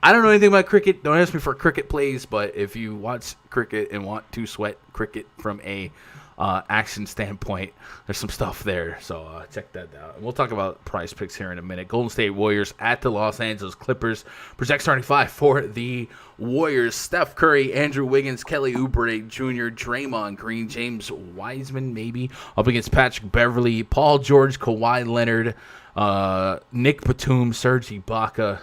I don't know anything about cricket. Don't ask me for cricket plays, but if you watch cricket and want to sweat cricket from a action standpoint, there's some stuff there. So check that out. And we'll talk about PrizePicks here in a minute. Golden State Warriors at the Los Angeles Clippers. Project starting 5 for the Warriors: Steph Curry, Andrew Wiggins, Kelly Oubre Jr., Draymond Green, James Wiseman maybe up against Patrick Beverley, Paul George, Kawhi Leonard, Nick Batum, Serge Ibaka.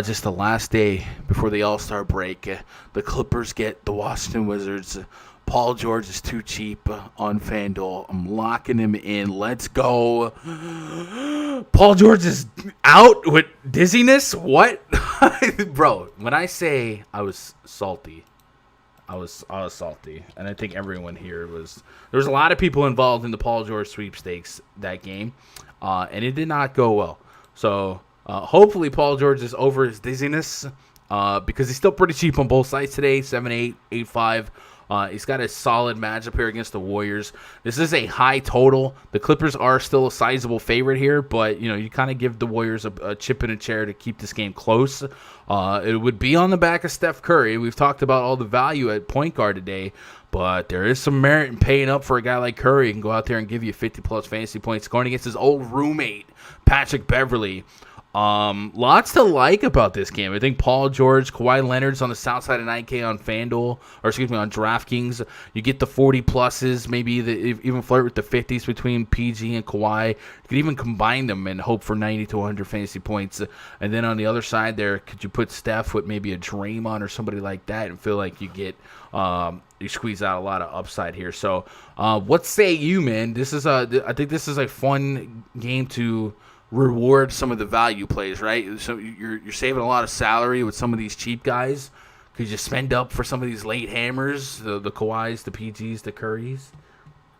Just the last day before the All-Star break, the Clippers get the Washington Wizards. Paul George is too cheap on FanDuel. I'm locking him in. Let's go. Paul George is out with dizziness? What? Bro, when I say I was salty, I was salty. And I think everyone here was. There was a lot of people involved in the Paul George sweepstakes that game, and it did not go well. So hopefully Paul George is over his dizziness, because he's still pretty cheap on both sides today, 7-8, 8-5. He's got a solid matchup here against the Warriors. This is a high total. The Clippers are still a sizable favorite here, but you kind of give the Warriors a chip in a chair to keep this game close. It would be on the back of Steph Curry. We've talked about all the value at point guard today, but there is some merit in paying up for a guy like Curry. He can go out there and give you 50-plus fantasy points, going against his old roommate, Patrick Beverley. Lots to like about this game. I think Paul George, Kawhi Leonard's on the south side of 9K on FanDuel, on DraftKings. You get the 40 pluses, maybe even flirt with the 50s between PG and Kawhi. You could even combine them and hope for 90 to 100 fantasy points. And then on the other side there, could you put Steph with maybe a Draymond or somebody like that and feel like you get you squeeze out a lot of upside here. So what say you, man? I think this is a fun game to reward some of the value plays, right? So you're saving a lot of salary with some of these cheap guys. Could you spend up for some of these late hammers, the Kawhis, the PGs, the Currys?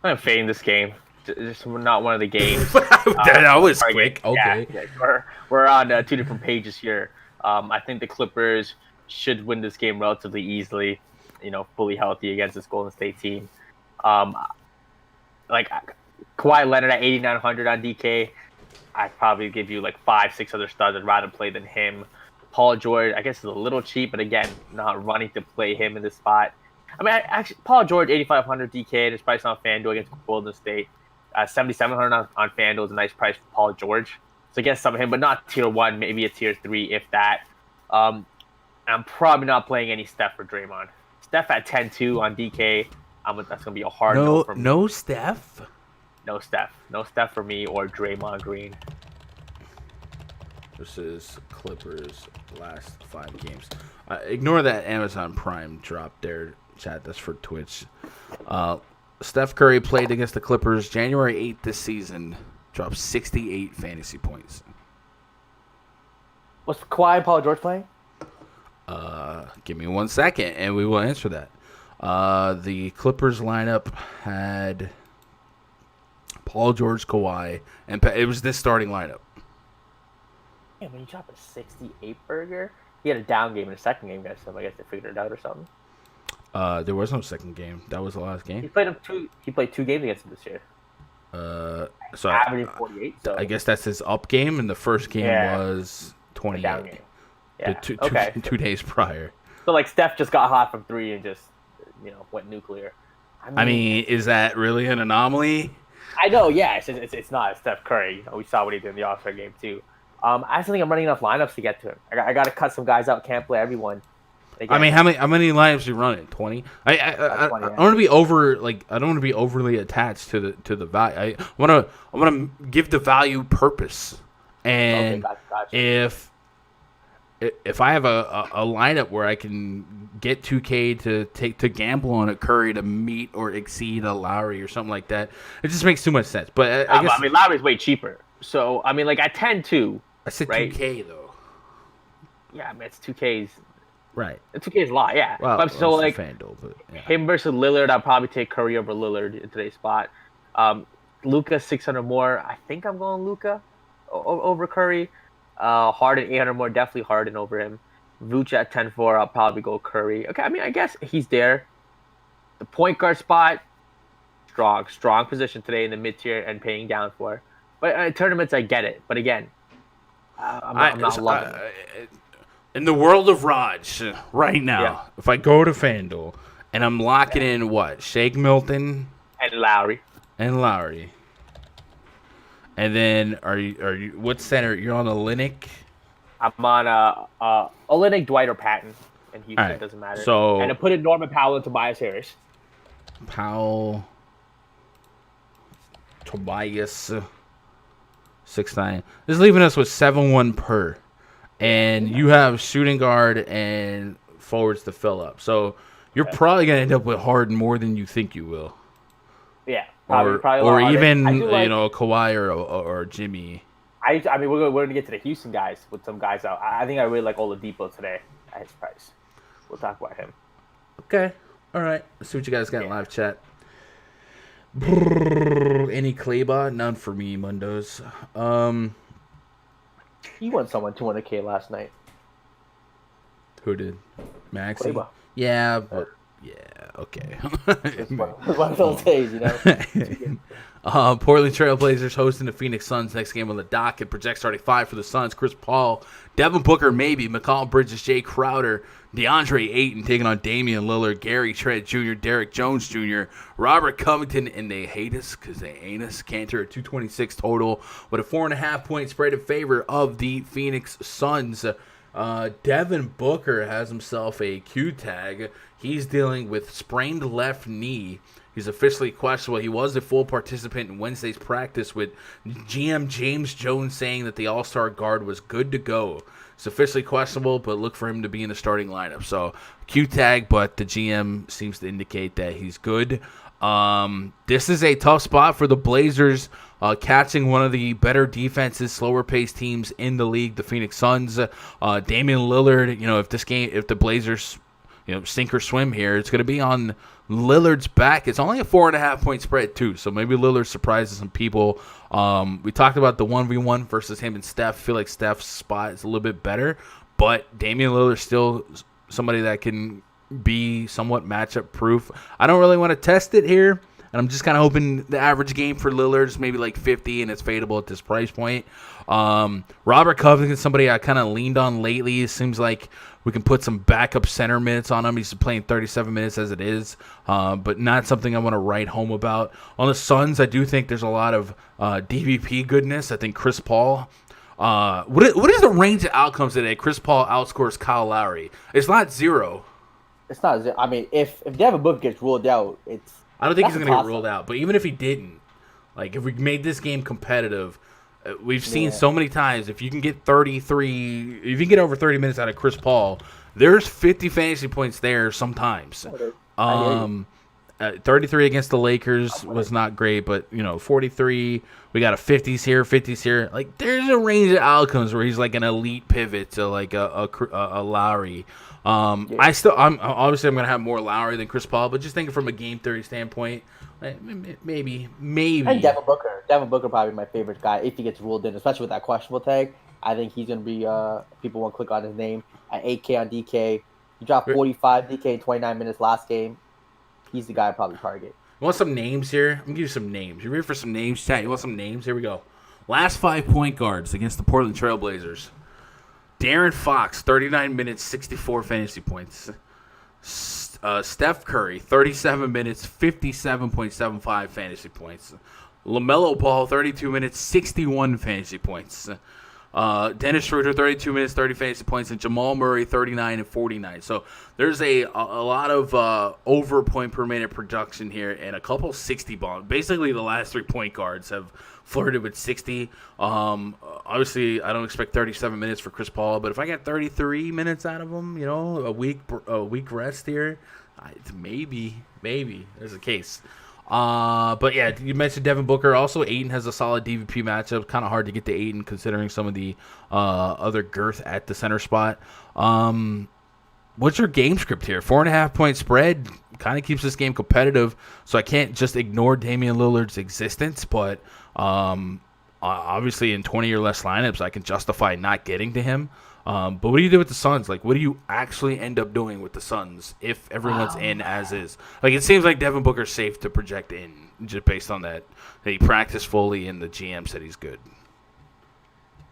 I'm fading this game. Just not one of the games. That was quick. Okay. Yeah, we're on 2 different pages here. I think the Clippers should win this game relatively easily, fully healthy against this Golden State team. Like Kawhi Leonard at 8,900 on DK. I'd probably give you like 5-6 other studs I'd rather play than him. Paul George, I guess, is a little cheap, but again, not running to play him in this spot. I mean, actually, Paul George, 8,500 DK, his price on FanDuel against Golden State. 7,700 on FanDuel is a nice price for Paul George. So against some of him, but not tier 1, maybe a tier 3, if that. I'm probably not playing any Steph or Draymond. Steph at 10-2 on DK. That's going to be a hard no for me. No Steph? No Steph. No Steph for me or Draymond Green. This is Clippers' last 5 games. Ignore that Amazon Prime drop there, chat. That's for Twitch. Steph Curry played against the Clippers January 8th this season. Dropped 68 fantasy points. What's Kawhi and Paul George playing? Give me 1 second, and we will answer that. The Clippers lineup had Paul George, Kawhi, and it was this starting lineup. Yeah, when you drop a 68 burger, he had a down game in the second game. I guess they figured it out or something. There was no second game. That was the last game. He played 2 games against him this year. So averaging 48. So I guess that's his up game, and the first game was 28. Down game. Yeah. Two days prior. So like Steph just got hot from 3 and just went nuclear. I mean, is that really an anomaly? I know. Yeah, it's not Steph Curry. We saw what he did in the All-Star game too. I still think I'm running enough lineups to get to him. I got to cut some guys out. Can't play everyone. I mean, how many lineups you running? 20. I don't want to be I don't want to be overly attached to the value. I want to give the value purpose. And gotcha. if I have a lineup where I can get 2K to gamble on a Curry to meet or exceed a Lowry or something like that, it just makes too much sense. But I guess Lowry's way cheaper. So I tend to. I said right? 2K though. Yeah, it's 2K's. Right. 2K's a lot, yeah. Well, so like FanDuel, but, yeah. Him versus Lillard, I'll probably take Curry over Lillard in today's spot. Luka 600 more. I think I'm going Luka over Curry. Harden 800 more, definitely Harden over him. Vooch at 10-4, I'll probably go Curry. Okay, I guess he's there. The point guard spot, strong position today in the mid tier and paying down for. But in tournaments, I get it. But again, I'm not loving it. In the world of Raj right now, if I go to FanDuel and I'm locking in what? Shake Milton and Lowry. And then are you what center? You're on Olynyk? I'm on Olynyk, Dwight, or Patton. And Houston, right. It doesn't matter. So, and I put in Norman Powell and Tobias Harris. Powell, Tobias, 6'9". This is leaving us with 7-1 per. And you have shooting guard and forwards to fill up. So you're probably going to end up with Harden more than you think you will. Yeah. Probably or even, Kawhi or Jimmy. We're going to get to the Houston guys with some guys out. I think I really like Oladipo today at his price. We'll talk about him. Okay. All right. Let's see what you guys got in live chat. Any Kleba? None for me, Mundos. He won someone $200K last night. Who did? Maxey? Kleba. Yeah, but yeah, okay. It's one of those days, Portland Trailblazers hosting the Phoenix Suns. Next game on the docket. Project starting 5 for the Suns. Chris Paul, Devin Booker, maybe. McCall Bridges, Jay Crowder, DeAndre Ayton taking on Damian Lillard, Gary Trent Jr., Derek Jones Jr., Robert Covington, and they hate us because they ain't us. Cantor at 226 total with a 4.5-point spread in favor of the Phoenix Suns. Devin Booker has himself a Q tag. He's dealing with sprained left knee. He's officially questionable. He was a full participant in Wednesday's practice with GM James Jones saying that the All-Star guard was good to go. It's officially questionable, but look for him to be in the starting lineup. So, Q tag, but the GM seems to indicate that he's good. This is a tough spot for the Blazers, catching one of the better defenses, slower-paced teams in the league, the Phoenix Suns. Damian Lillard, if the Blazers, sink or swim here, it's going to be on Lillard's back. It's only a 4.5-point spread, too, so maybe Lillard surprises some people. We talked about the 1v1 versus him and Steph. I feel like Steph's spot is a little bit better, but Damian Lillard's still somebody that can be somewhat matchup proof. I don't really want to test it here, and I'm just kind of hoping the average game for Lillard is maybe like 50, and it's fadeable at this price point. Robert Covington is somebody I kind of leaned on lately. It seems like we can put some backup center minutes on him. He's playing 37 minutes as it is, but not something I want to write home about. On the Suns, I do think there's a lot of DVP goodness. I think Chris Paul. What is the range of outcomes today? Chris Paul outscores Kyle Lowry. It's not 0. It's not 0. I mean, if Devin Booker gets ruled out, I don't think he's going to get ruled out. But even if he didn't, like if we made this game competitive, we've seen so many times if you can get 33, if you can get over 30 minutes out of Chris Paul, there's 50 fantasy points there sometimes. 33 against the Lakers was not great, but 43. We got a 50s here, 50s here. Like there's a range of outcomes where he's like an elite pivot to like a Lowry. I'm obviously gonna have more Lowry than Chris Paul, but just thinking from a game theory standpoint, maybe. And Devin Booker. Devin Booker probably my favorite guy if he gets ruled in, especially with that questionable tag. I think he's gonna be. People won't click on his name at 8K on DK. He dropped 45 DK in 29 minutes last game. He's the guy I'd probably target. You want some names here? I'm going to give you some names. You ready for some names, chat? You want some names? Here we go. Last 5 point guards against the Portland Trailblazers. De'Aaron Fox, 39 minutes, 64 fantasy points. Steph Curry, 37 minutes, 57.75 fantasy points. LaMelo Ball, 32 minutes, 61 fantasy points. Dennis Schroeder, 32 minutes, 30 fantasy points, and Jamal Murray, 39 and 49. So there's a lot of over point per minute production here, and a couple 60 bombs. Basically, the last 3 point guards have flirted with 60. Obviously, I don't expect 37 minutes for Chris Paul, but if I get 33 minutes out of him, a week rest here, maybe there's a case. But yeah, you mentioned Devin Booker. Also, Ayton has a solid DVP matchup. Kind of hard to get to Ayton considering some of the other girth at the center spot. What's your game script here? 4.5 point spread kind of keeps this game competitive, so I can't just ignore Damian Lillard's existence. But obviously, in 20 or less lineups, I can justify not getting to him. But what do you do with the Suns? Like, what do you actually end up doing with the Suns if everyone's in as is? Like, it seems like Devin Booker's safe to project in just based on that he practiced fully and the GM said he's good.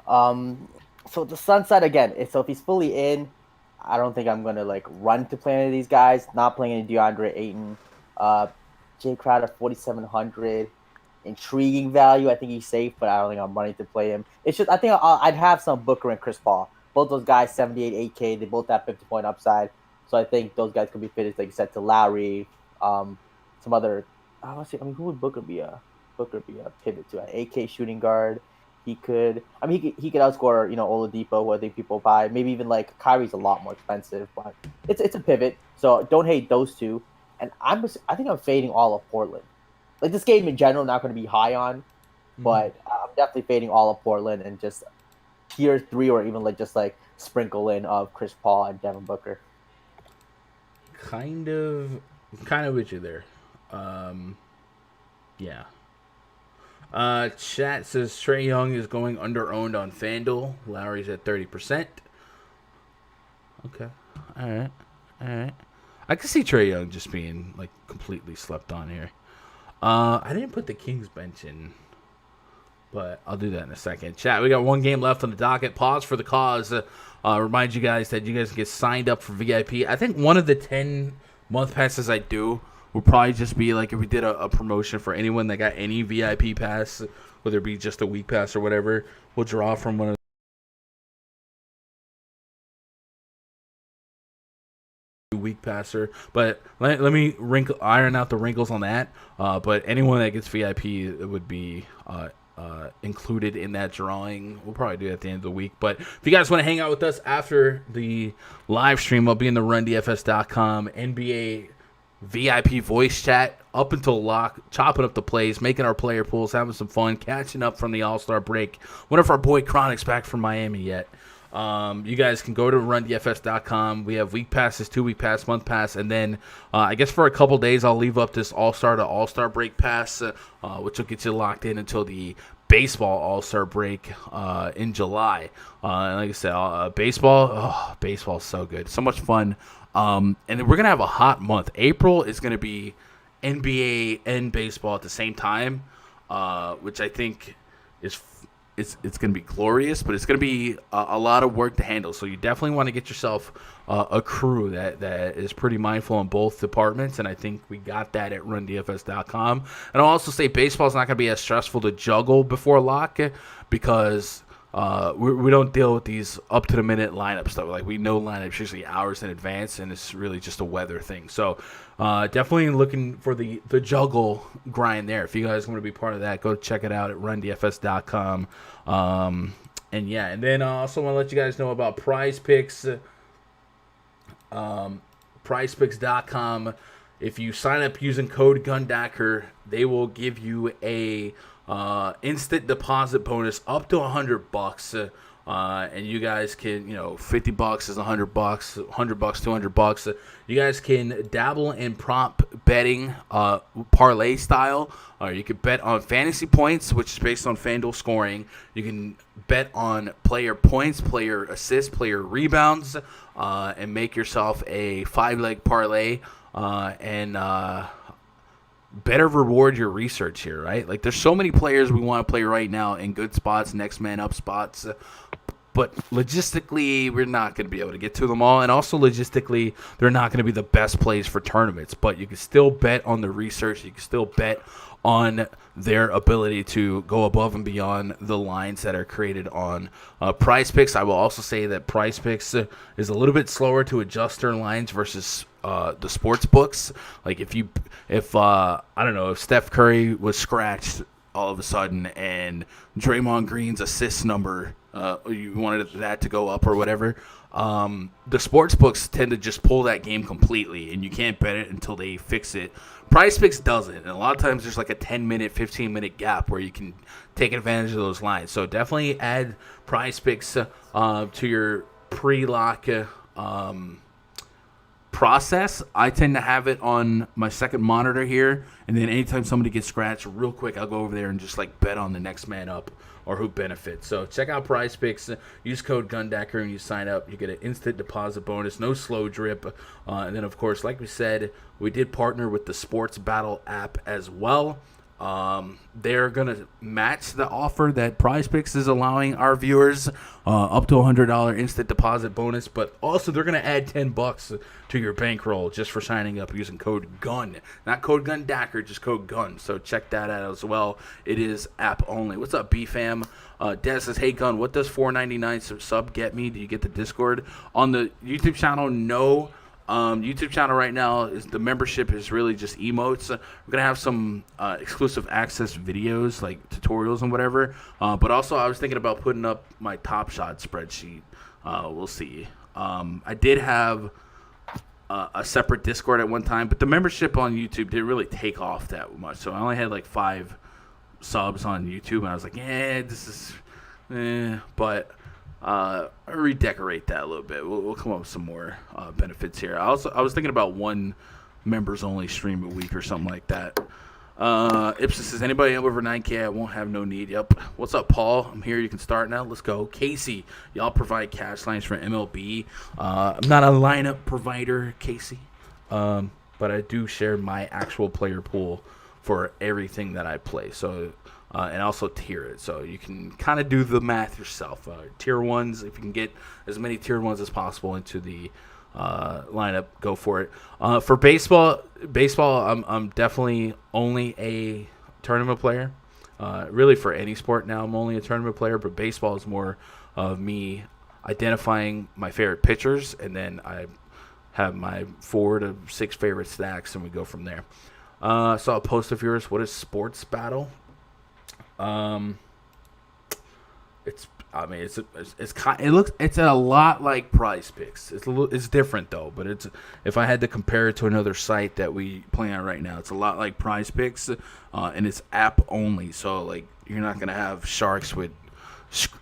So the Suns side again. So if he's fully in, I don't think I'm gonna run to play any of these guys. Not playing any DeAndre Ayton. Jay Crowder 4,700. Intriguing value. I think he's safe, but I don't think I'm running to play him. It's just I think I'd have some Booker and Chris Paul. Both those guys, 78, 8K. They both have 50-point upside. So I think those guys could be fitted, like you said, to Lowry. Some other. Who would Booker be a pivot to? An 8K shooting guard. He could. He could outscore Oladipo, who I think people buy. Maybe even Kyrie's a lot more expensive, but it's a pivot. So don't hate those two. And I think I'm fading all of Portland. Like this game in general, not going to be high on, but I'm definitely fading all of Portland and just tier 3 or even sprinkle in of Chris Paul and Devin Booker. Kind of with you there. Yeah. Chat says Trae Young is going under-owned on FanDuel. Lowry's at 30%. Okay. All right. I can see Trae Young just being completely slept on here. I didn't put the Kings bench in, but I'll do that in a second. Chat, we got 1 game left on the docket. Pause for the cause. Remind you guys that you guys get signed up for VIP. I think one of the 10-month passes I do will probably just be if we did a promotion for anyone that got any VIP pass, whether it be just a week pass or whatever. We'll draw from one of week passer, but let me iron out the wrinkles on that. But anyone that gets VIP, it would be included in that drawing. We'll probably do it at the end of the week. But if you guys want to hang out with us after the live stream, I'll be in the RunDFS.com NBA VIP voice chat up until lock, chopping up the plays, making our player pools, having some fun, catching up from the All-Star break. One of our boy Chronic's back from Miami yet. You guys can go to RunDFS.com. We have week passes, 2-week pass, month pass, and then I guess for a couple days I'll leave up this All-Star to All-Star break pass, which will get you locked in until the baseball All-Star break in July. And like I said, baseball's so good, so much fun. And then we're gonna have a hot month. April is gonna be NBA and baseball at the same time, which I think is. It's going to be glorious, but it's going to be a lot of work to handle. So you definitely want to get yourself a crew that is pretty mindful in both departments, and I think we got that at RunDFS.com. And I'll also say baseball is not going to be as stressful to juggle before lock because we don't deal with these up-to-the-minute lineup stuff. We know lineups usually hours in advance, and it's really just a weather thing. So definitely looking for the juggle grind there. If you guys want to be part of that, go check it out at RunDFS.com. And then I also want to let you guys know about PrizePicks. PrizePicks.com if you sign up using code GUNDACKER, they will give you a instant deposit bonus up to $100. And you guys can, $50 is $100, $100, $200. You guys can dabble in prop betting, parlay style. You can bet on fantasy points, which is based on FanDuel scoring. You can bet on player points, player assists, player rebounds, and make yourself a 5-leg parlay. And better reward your research here, right? Like, there's so many players we want to play right now in good spots, next man up spots. But logistically, we're not going to be able to get to them all. And also logistically, they're not going to be the best plays for tournaments. But you can still bet on the research. You can still bet on their ability to go above and beyond the lines that are created on PrizePicks. I will also say that PrizePicks is a little bit slower to adjust their lines versus the sports books. Like if I don't know, if Steph Curry was scratched all of a sudden and Draymond Green's assist number, you wanted that to go up or whatever, the sports books tend to just pull that game completely, and you can't bet it until they fix it. PrizePicks doesn't, and a lot of times there's like a 10-minute, 15-minute gap where you can take advantage of those lines. So definitely add PrizePicks to your pre-lock process. I tend to have it on my second monitor here, and then anytime somebody gets scratched, real quick, I'll go over there and just like bet on the next man up or who benefits. So check out PrizePicks. Use code GUNDACKER and you sign up. You get an instant deposit bonus, no slow drip. And then, of course, like we said, we did partner with the Sports Battle app as well. They're going to match the offer that PrizePicks is allowing our viewers, up to $100 instant deposit bonus, but also they're going to add $10 to your bankroll just for signing up using code GUN. Not code GUNDACKER, just code GUN. So check that out as well. It is app only. What's up, B-Fam? Des says, hey, Gun, what does $4.99 sub get me? Do you get the Discord? On the YouTube channel, no. YouTube channel right now is the membership is really just emotes. We're gonna have some exclusive access videos like tutorials and whatever. But also I was thinking about putting up my Top Shot spreadsheet. We'll see. I did have a separate Discord at one time, but the membership on YouTube didn't really take off that much. So I only had like 5 subs on YouTube, and I was like, this is, but. Redecorate that a little bit. We'll come up with some more benefits here. I was thinking about one members only stream a week or something like that. Ipsis says, anybody over 9K, I won't have no need. Yep. What's up, Paul? I'm here. You can start now. Let's go. Casey, y'all provide cash lines for MLB. I'm not a lineup provider, Casey, but I do share my actual player pool for everything that I play. So. And also tier it, so you can kind of do the math yourself. Tier 1s, if you can get as many tier 1s as possible into the lineup, go for it. For baseball, I'm definitely only a tournament player. Really, for any sport now, I'm only a tournament player, but baseball is more of me identifying my favorite pitchers, and then I have my 4 to 6 favorite stacks, and we go from there. So I'll post of yours. What is Sports Battle? It's a lot like PrizePicks. It's different though, but if I had to compare it to another site that we play on right now, it's a lot like PrizePicks, and it's app only. So like you're not gonna have sharks with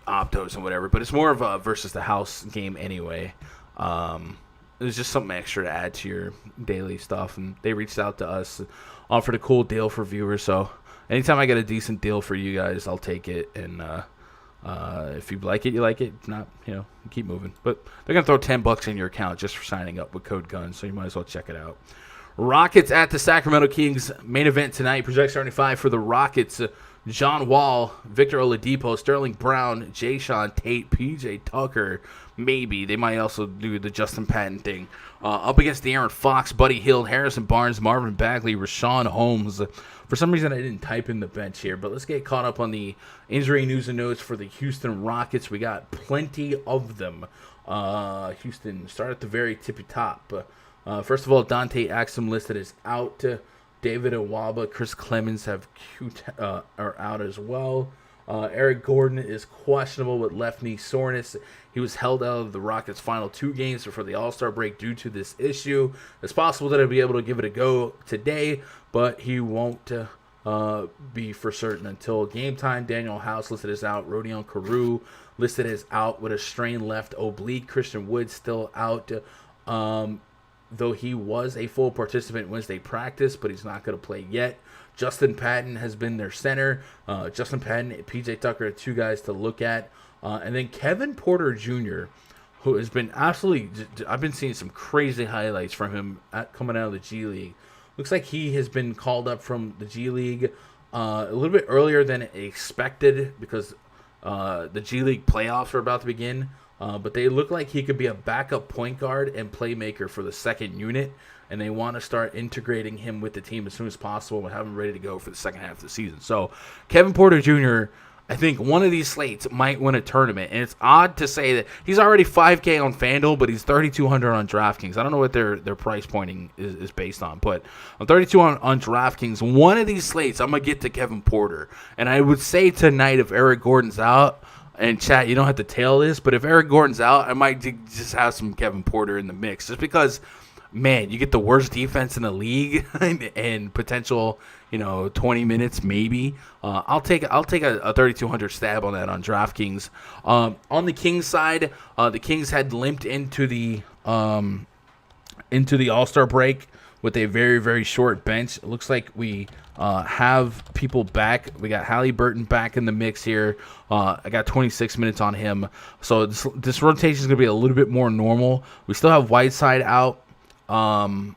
optos and whatever, but it's more of a versus the house game anyway. It's just something extra to add to your daily stuff, and they reached out to us, offered a cool deal for viewers, so. Anytime I get a decent deal for you guys, I'll take it. And if you like it, you like it. If not, keep moving. But they're going to throw $10 in your account just for signing up with code GUN, so you might as well check it out. Rockets at the Sacramento Kings. Main event tonight. Project 75 for the Rockets. John Wall, Victor Oladipo, Sterling Brown, Jayshawn Tate, PJ Tucker. Maybe. They might also do the Justin Patton thing. Up against De'Aaron Fox, Buddy Hield, Harrison Barnes, Marvin Bagley, Rashawn Holmes. For some reason, I didn't type in the bench here, but let's get caught up on the injury news and notes for the Houston Rockets. We got plenty of them. Houston, start at the very tippy top. First of all, Dante Axum listed as out. David Awaba, Chris Clemens are out as well. Eric Gordon is questionable with left knee soreness. He was held out of the Rockets' final 2 games before the All-Star break due to this issue. It's possible that he'll be able to give it a go today, but he won't be for certain until game time. Daniel House listed as out. Rodion Carew listed as out with a strained left oblique. Christian Wood still out, though he was a full participant Wednesday practice, but he's not going to play yet. Justin Patton has been their center. Justin Patton, PJ Tucker are 2 guys to look at. And then Kevin Porter Jr., who has been absolutely... I've been seeing some crazy highlights from him coming out of the G League. Looks like he has been called up from the G League a little bit earlier than expected because the G League playoffs are about to begin. But they look like he could be a backup point guard and playmaker for the second unit. And they want to start integrating him with the team as soon as possible and have him ready to go for the second half of the season. So Kevin Porter Jr., I think one of these slates might win a tournament. And it's odd to say that he's already $5K on FanDuel, but he's $3,200 on DraftKings. I don't know what their price pointing is based on, but I'm $32 on DraftKings. One of these slates, I'm going to get to Kevin Porter. And I would say tonight if Eric Gordon's out, and chat, you don't have to tail this, but if Eric Gordon's out, I might just have some Kevin Porter in the mix just because – man, you get the worst defense in the league and potential, 20 minutes maybe. I'll take a 3,200 stab on that on DraftKings. On the Kings side, the Kings had limped into the All-Star break with a very, very short bench. It looks like we have people back. We got Halliburton back in the mix here. I got 26 minutes on him. So this rotation is going to be a little bit more normal. We still have Whiteside out. But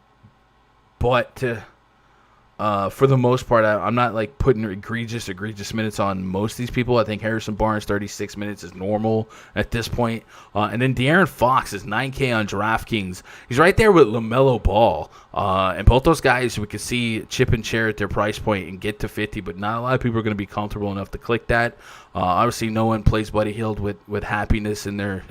for the most part, I'm not like putting egregious minutes on most of these people. I think Harrison Barnes 36 minutes is normal at this point. And then De'Aaron Fox is 9K on DraftKings. He's right there with LaMelo Ball. And both those guys we could see chip and share at their price point and get to 50, but not a lot of people are going to be comfortable enough to click that. Obviously, no one plays Buddy Hield with happiness in their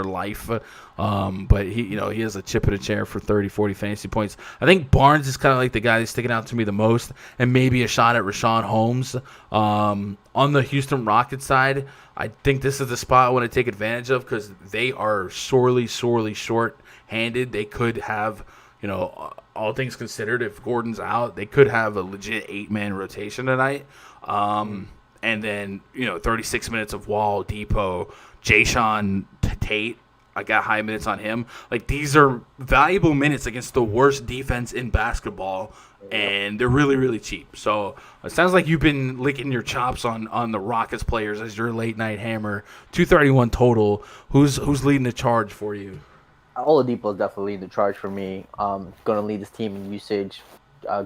life. But he has a chip in a chair for 30, 40 fantasy points. I think Barnes is kind of like the guy that's sticking out to me the most, and maybe a shot at Rashawn Holmes. On the Houston Rockets side, I think this is the spot I want to take advantage of because they are sorely short-handed. They could have, all things considered, if Gordon's out, they could have a legit 8-man rotation tonight. And then, 36 minutes of Wall, Depot, Jayshawn Tate. I got high minutes on him. Like, these are valuable minutes against the worst defense in basketball, and they're really, really cheap. So it sounds like you've been licking your chops on the Rockets players as your late-night hammer. 231 total. Who's leading the charge for you? Oladipo is definitely leading the charge for me. Going to lead this team in usage.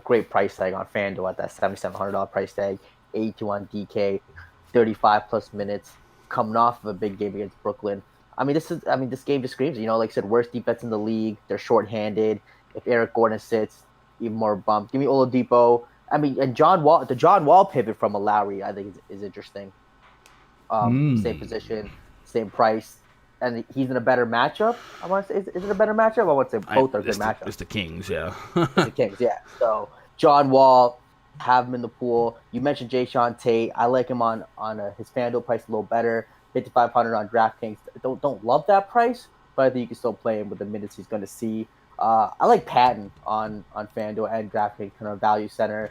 Great price tag on FanDuel at that $7,700 price tag. 82 on DK, 35-plus minutes, coming off of a big game against Brooklyn. This game just screams, like I said, worst defense in the league. They're shorthanded. If Eric Gordon sits, even more bump. Give me Oladipo. And John Wall, the John Wall pivot from a Lowry, I think is interesting. Same position, same price, and he's in a better matchup. I want to say, is it a better matchup? I want to say both are good matchups. It's the Kings, yeah. The Kings, yeah. So John Wall, have him in the pool. You mentioned Jayshawn Tate. I like him on his FanDuel price a little better. 5,500 on DraftKings. Don't love that price, but I think you can still play him with the minutes he's going to see. I like Patton on FanDuel and DraftKings, kind of value center.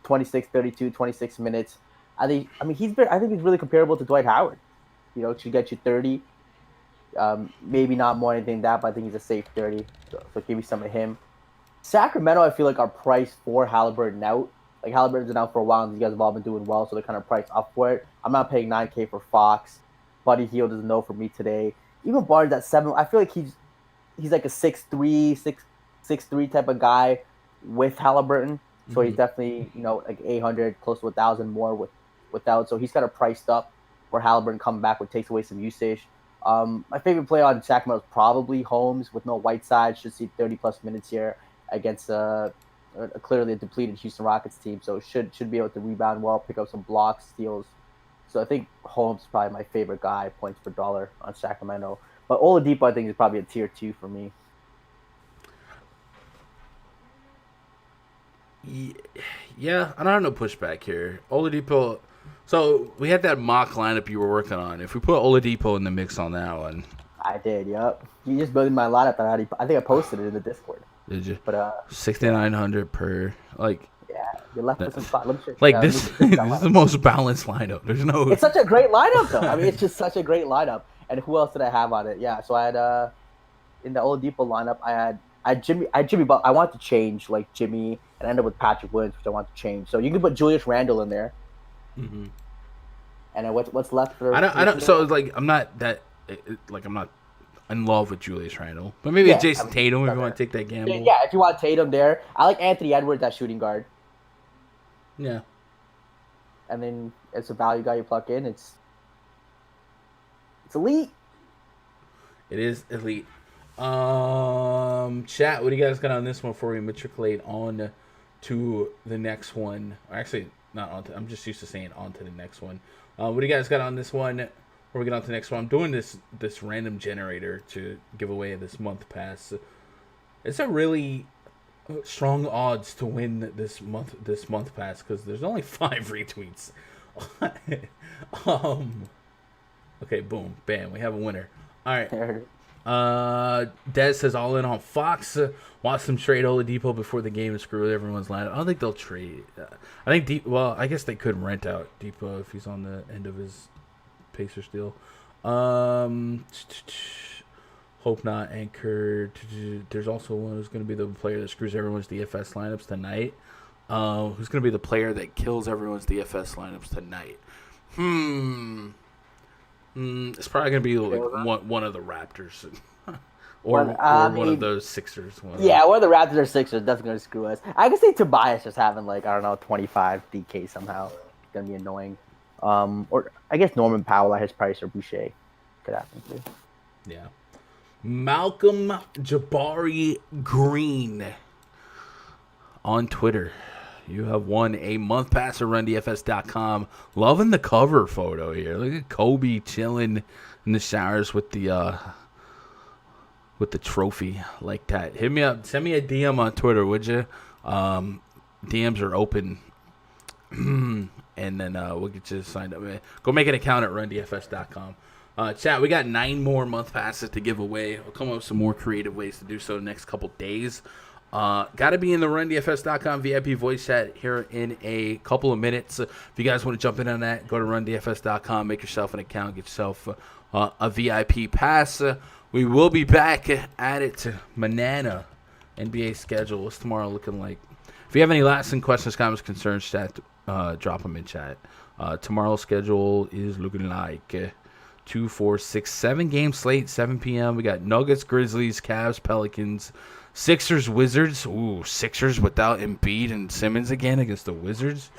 26, 32, 26 minutes. I think he's really comparable to Dwight Howard. Should get you 30. Maybe not more anything than that, but I think he's a safe 30. So give me some of him. Sacramento, I feel like, are priced for Halliburton out. Like, Halliburton's been out for a while, and these guys have all been doing well, so they're kind of priced up for it. I'm not paying $9K for Fox. Buddy Hield is a no for me today. Even Barnes at 7, I feel like he's like a 6'3" type of guy with Halliburton. So he's definitely, like 800, close to 1,000 more without. So he's kind of priced up where Halliburton coming back, which takes away some usage. My favorite play on Sacramento is probably Holmes with no Whiteside. Should see 30-plus minutes here against clearly a depleted Houston Rockets team. So should be able to rebound well, pick up some blocks, steals. So I think Holmes is probably my favorite guy, points per dollar on Sacramento. But Oladipo, I think, is probably a tier 2 for me. Yeah, I don't have no pushback here. Oladipo, So we had that mock lineup you were working on. If we put Oladipo in the mix on that one. I did, yep. You just building my lineup. I think I posted it in the Discord. Did you? But 6,900 per, like. Yeah, you're left with some spot. This is the most balanced lineup. There's no. It's such a great lineup, though. I mean, it's just such a great lineup. And who else did I have on it? Yeah, so I had in the Oladipo lineup, I had Jimmy. But I want to change like Jimmy and end up with Patrick Williams, which I want to change. So you can put Julius Randle in there. Mm-hmm. And then what's left for? I don't. So like, I'm not that. I'm not in love with Julius Randle, but maybe Jason Tatum if you want to take that gamble. Yeah, if you want Tatum there, I like Anthony Edwards at shooting guard. Yeah. And then it's a value guy you plug in. It's elite. It is elite. Chat, what do you guys got on this one before we matriculate on to the next one? Actually, not on to, I'm just used to saying on to the next one. What do you guys got on this one? Before we get on to the next one, I'm doing this random generator to give away this month pass. It's a really strong odds to win this month pass because there's only 5 retweets. Okay, boom, bam, we have a winner. All right. Dez says all in on Fox. Watch them trade Oladipo before the game and screw with everyone's lineup. I don't think they'll trade. I think I guess they could rent out Depot if he's on the end of his Pacers deal. Hope not anchored. There's also one who's going to be the player that screws everyone's DFS lineups tonight. Who's going to be the player that kills everyone's DFS lineups tonight? It's probably going to be like one of the Raptors. or one of those Sixers. One of the Raptors or Sixers. That's going to screw us. I could see Tobias just having 25 DK somehow. It's going to be annoying. Or I guess Norman Powell at his price or Boucher could happen too. Yeah. Malcolm Jabari Green on Twitter. You have won a month pass at RunDFS.com. Loving the cover photo here. Look at Kobe chilling in the showers with the trophy like that. Hit me up. Send me a DM on Twitter, would you? DMs are open. And then we'll get you signed up. Go make an account at RunDFS.com. Chat, we got 9 more month passes to give away. We'll come up with some more creative ways to do so the next couple days. Got to be in the RunDFS.com VIP voice chat here in a couple of minutes. If you guys want to jump in on that, go to RunDFS.com, make yourself an account, get yourself a VIP pass. We will be back at it. Manana NBA schedule. What's tomorrow looking like? If you have any lasting questions, comments, concerns, chat, drop them in chat. Tomorrow's schedule is looking like 2, 4, 6, 7 game slate, 7 p.m. We got Nuggets, Grizzlies, Cavs, Pelicans, Sixers, Wizards. Ooh, Sixers without Embiid and Simmons again against the Wizards.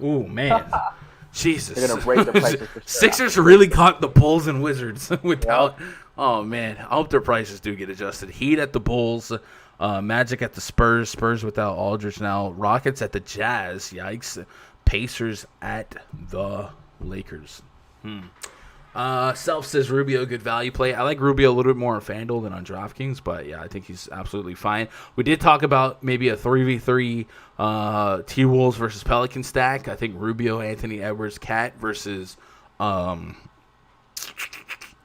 Ooh, man. Jesus. They're going to break the prices. Sixers really caught the Bulls and Wizards without. Yep. Oh, man. I hope their prices do get adjusted. Heat at the Bulls. Magic at the Spurs. Spurs without Aldridge now. Rockets at the Jazz. Yikes. Pacers at the Lakers. Self says Rubio, good value play. I like Rubio a little bit more on FanDuel than on DraftKings, but yeah, I think he's absolutely fine. We did talk about maybe a 3v3 T-Wolves versus Pelican stack. I think Rubio, Anthony Edwards, Cat versus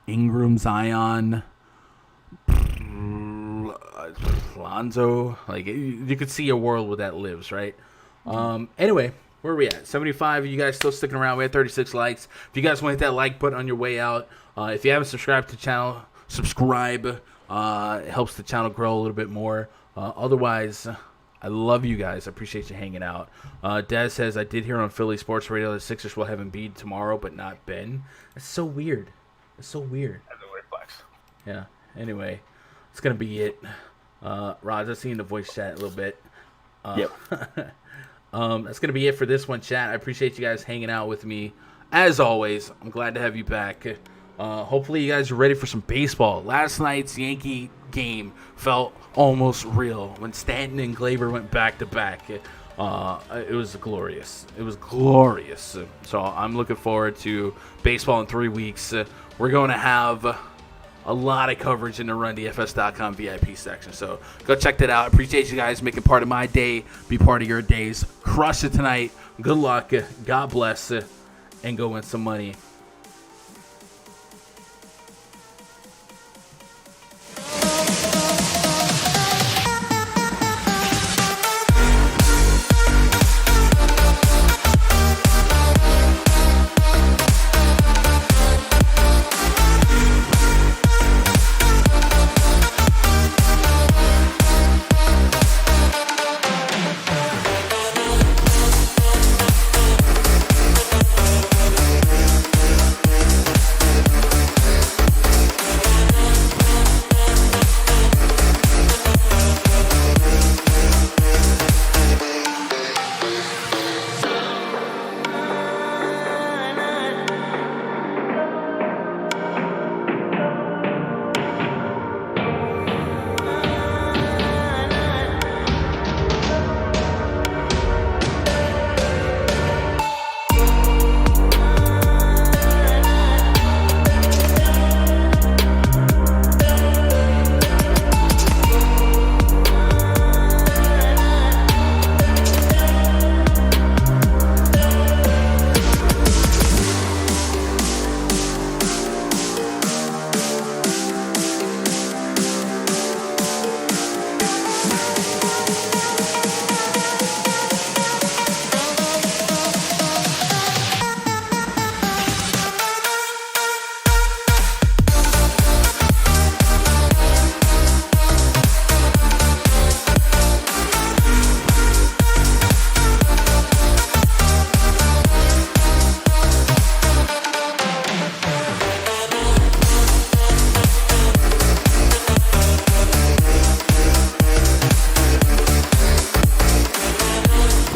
Ingram, Zion, Lonzo. Like, you could see a world where that lives, right? Anyway. Where are we at? 75. Are you guys still sticking around? We had 36 likes. If you guys want to hit that like button on your way out, if you haven't subscribed to the channel, subscribe. It helps the channel grow a little bit more. Otherwise, I love you guys. I appreciate you hanging out. Daz says, I did hear on Philly Sports Radio that Sixers will have Embiid tomorrow, but not Ben. That's so weird. It's so weird. That's a weird flex. Yeah. Anyway, it's going to be it. Raj, I've seen the voice chat a little bit. Yep. That's going to be it for this one, chat. I appreciate you guys hanging out with me. As always, I'm glad to have you back. Hopefully you guys are ready for some baseball. Last night's Yankee game felt almost real when Stanton and Gleyber went back-to-back. It was glorious. It was glorious. So I'm looking forward to baseball in 3 weeks. We're going to have a lot of coverage in the RunDFS.com VIP section. So go check that out. Appreciate you guys making part of my day. Be part of your days. Crush it tonight. Good luck. God bless. and go win some money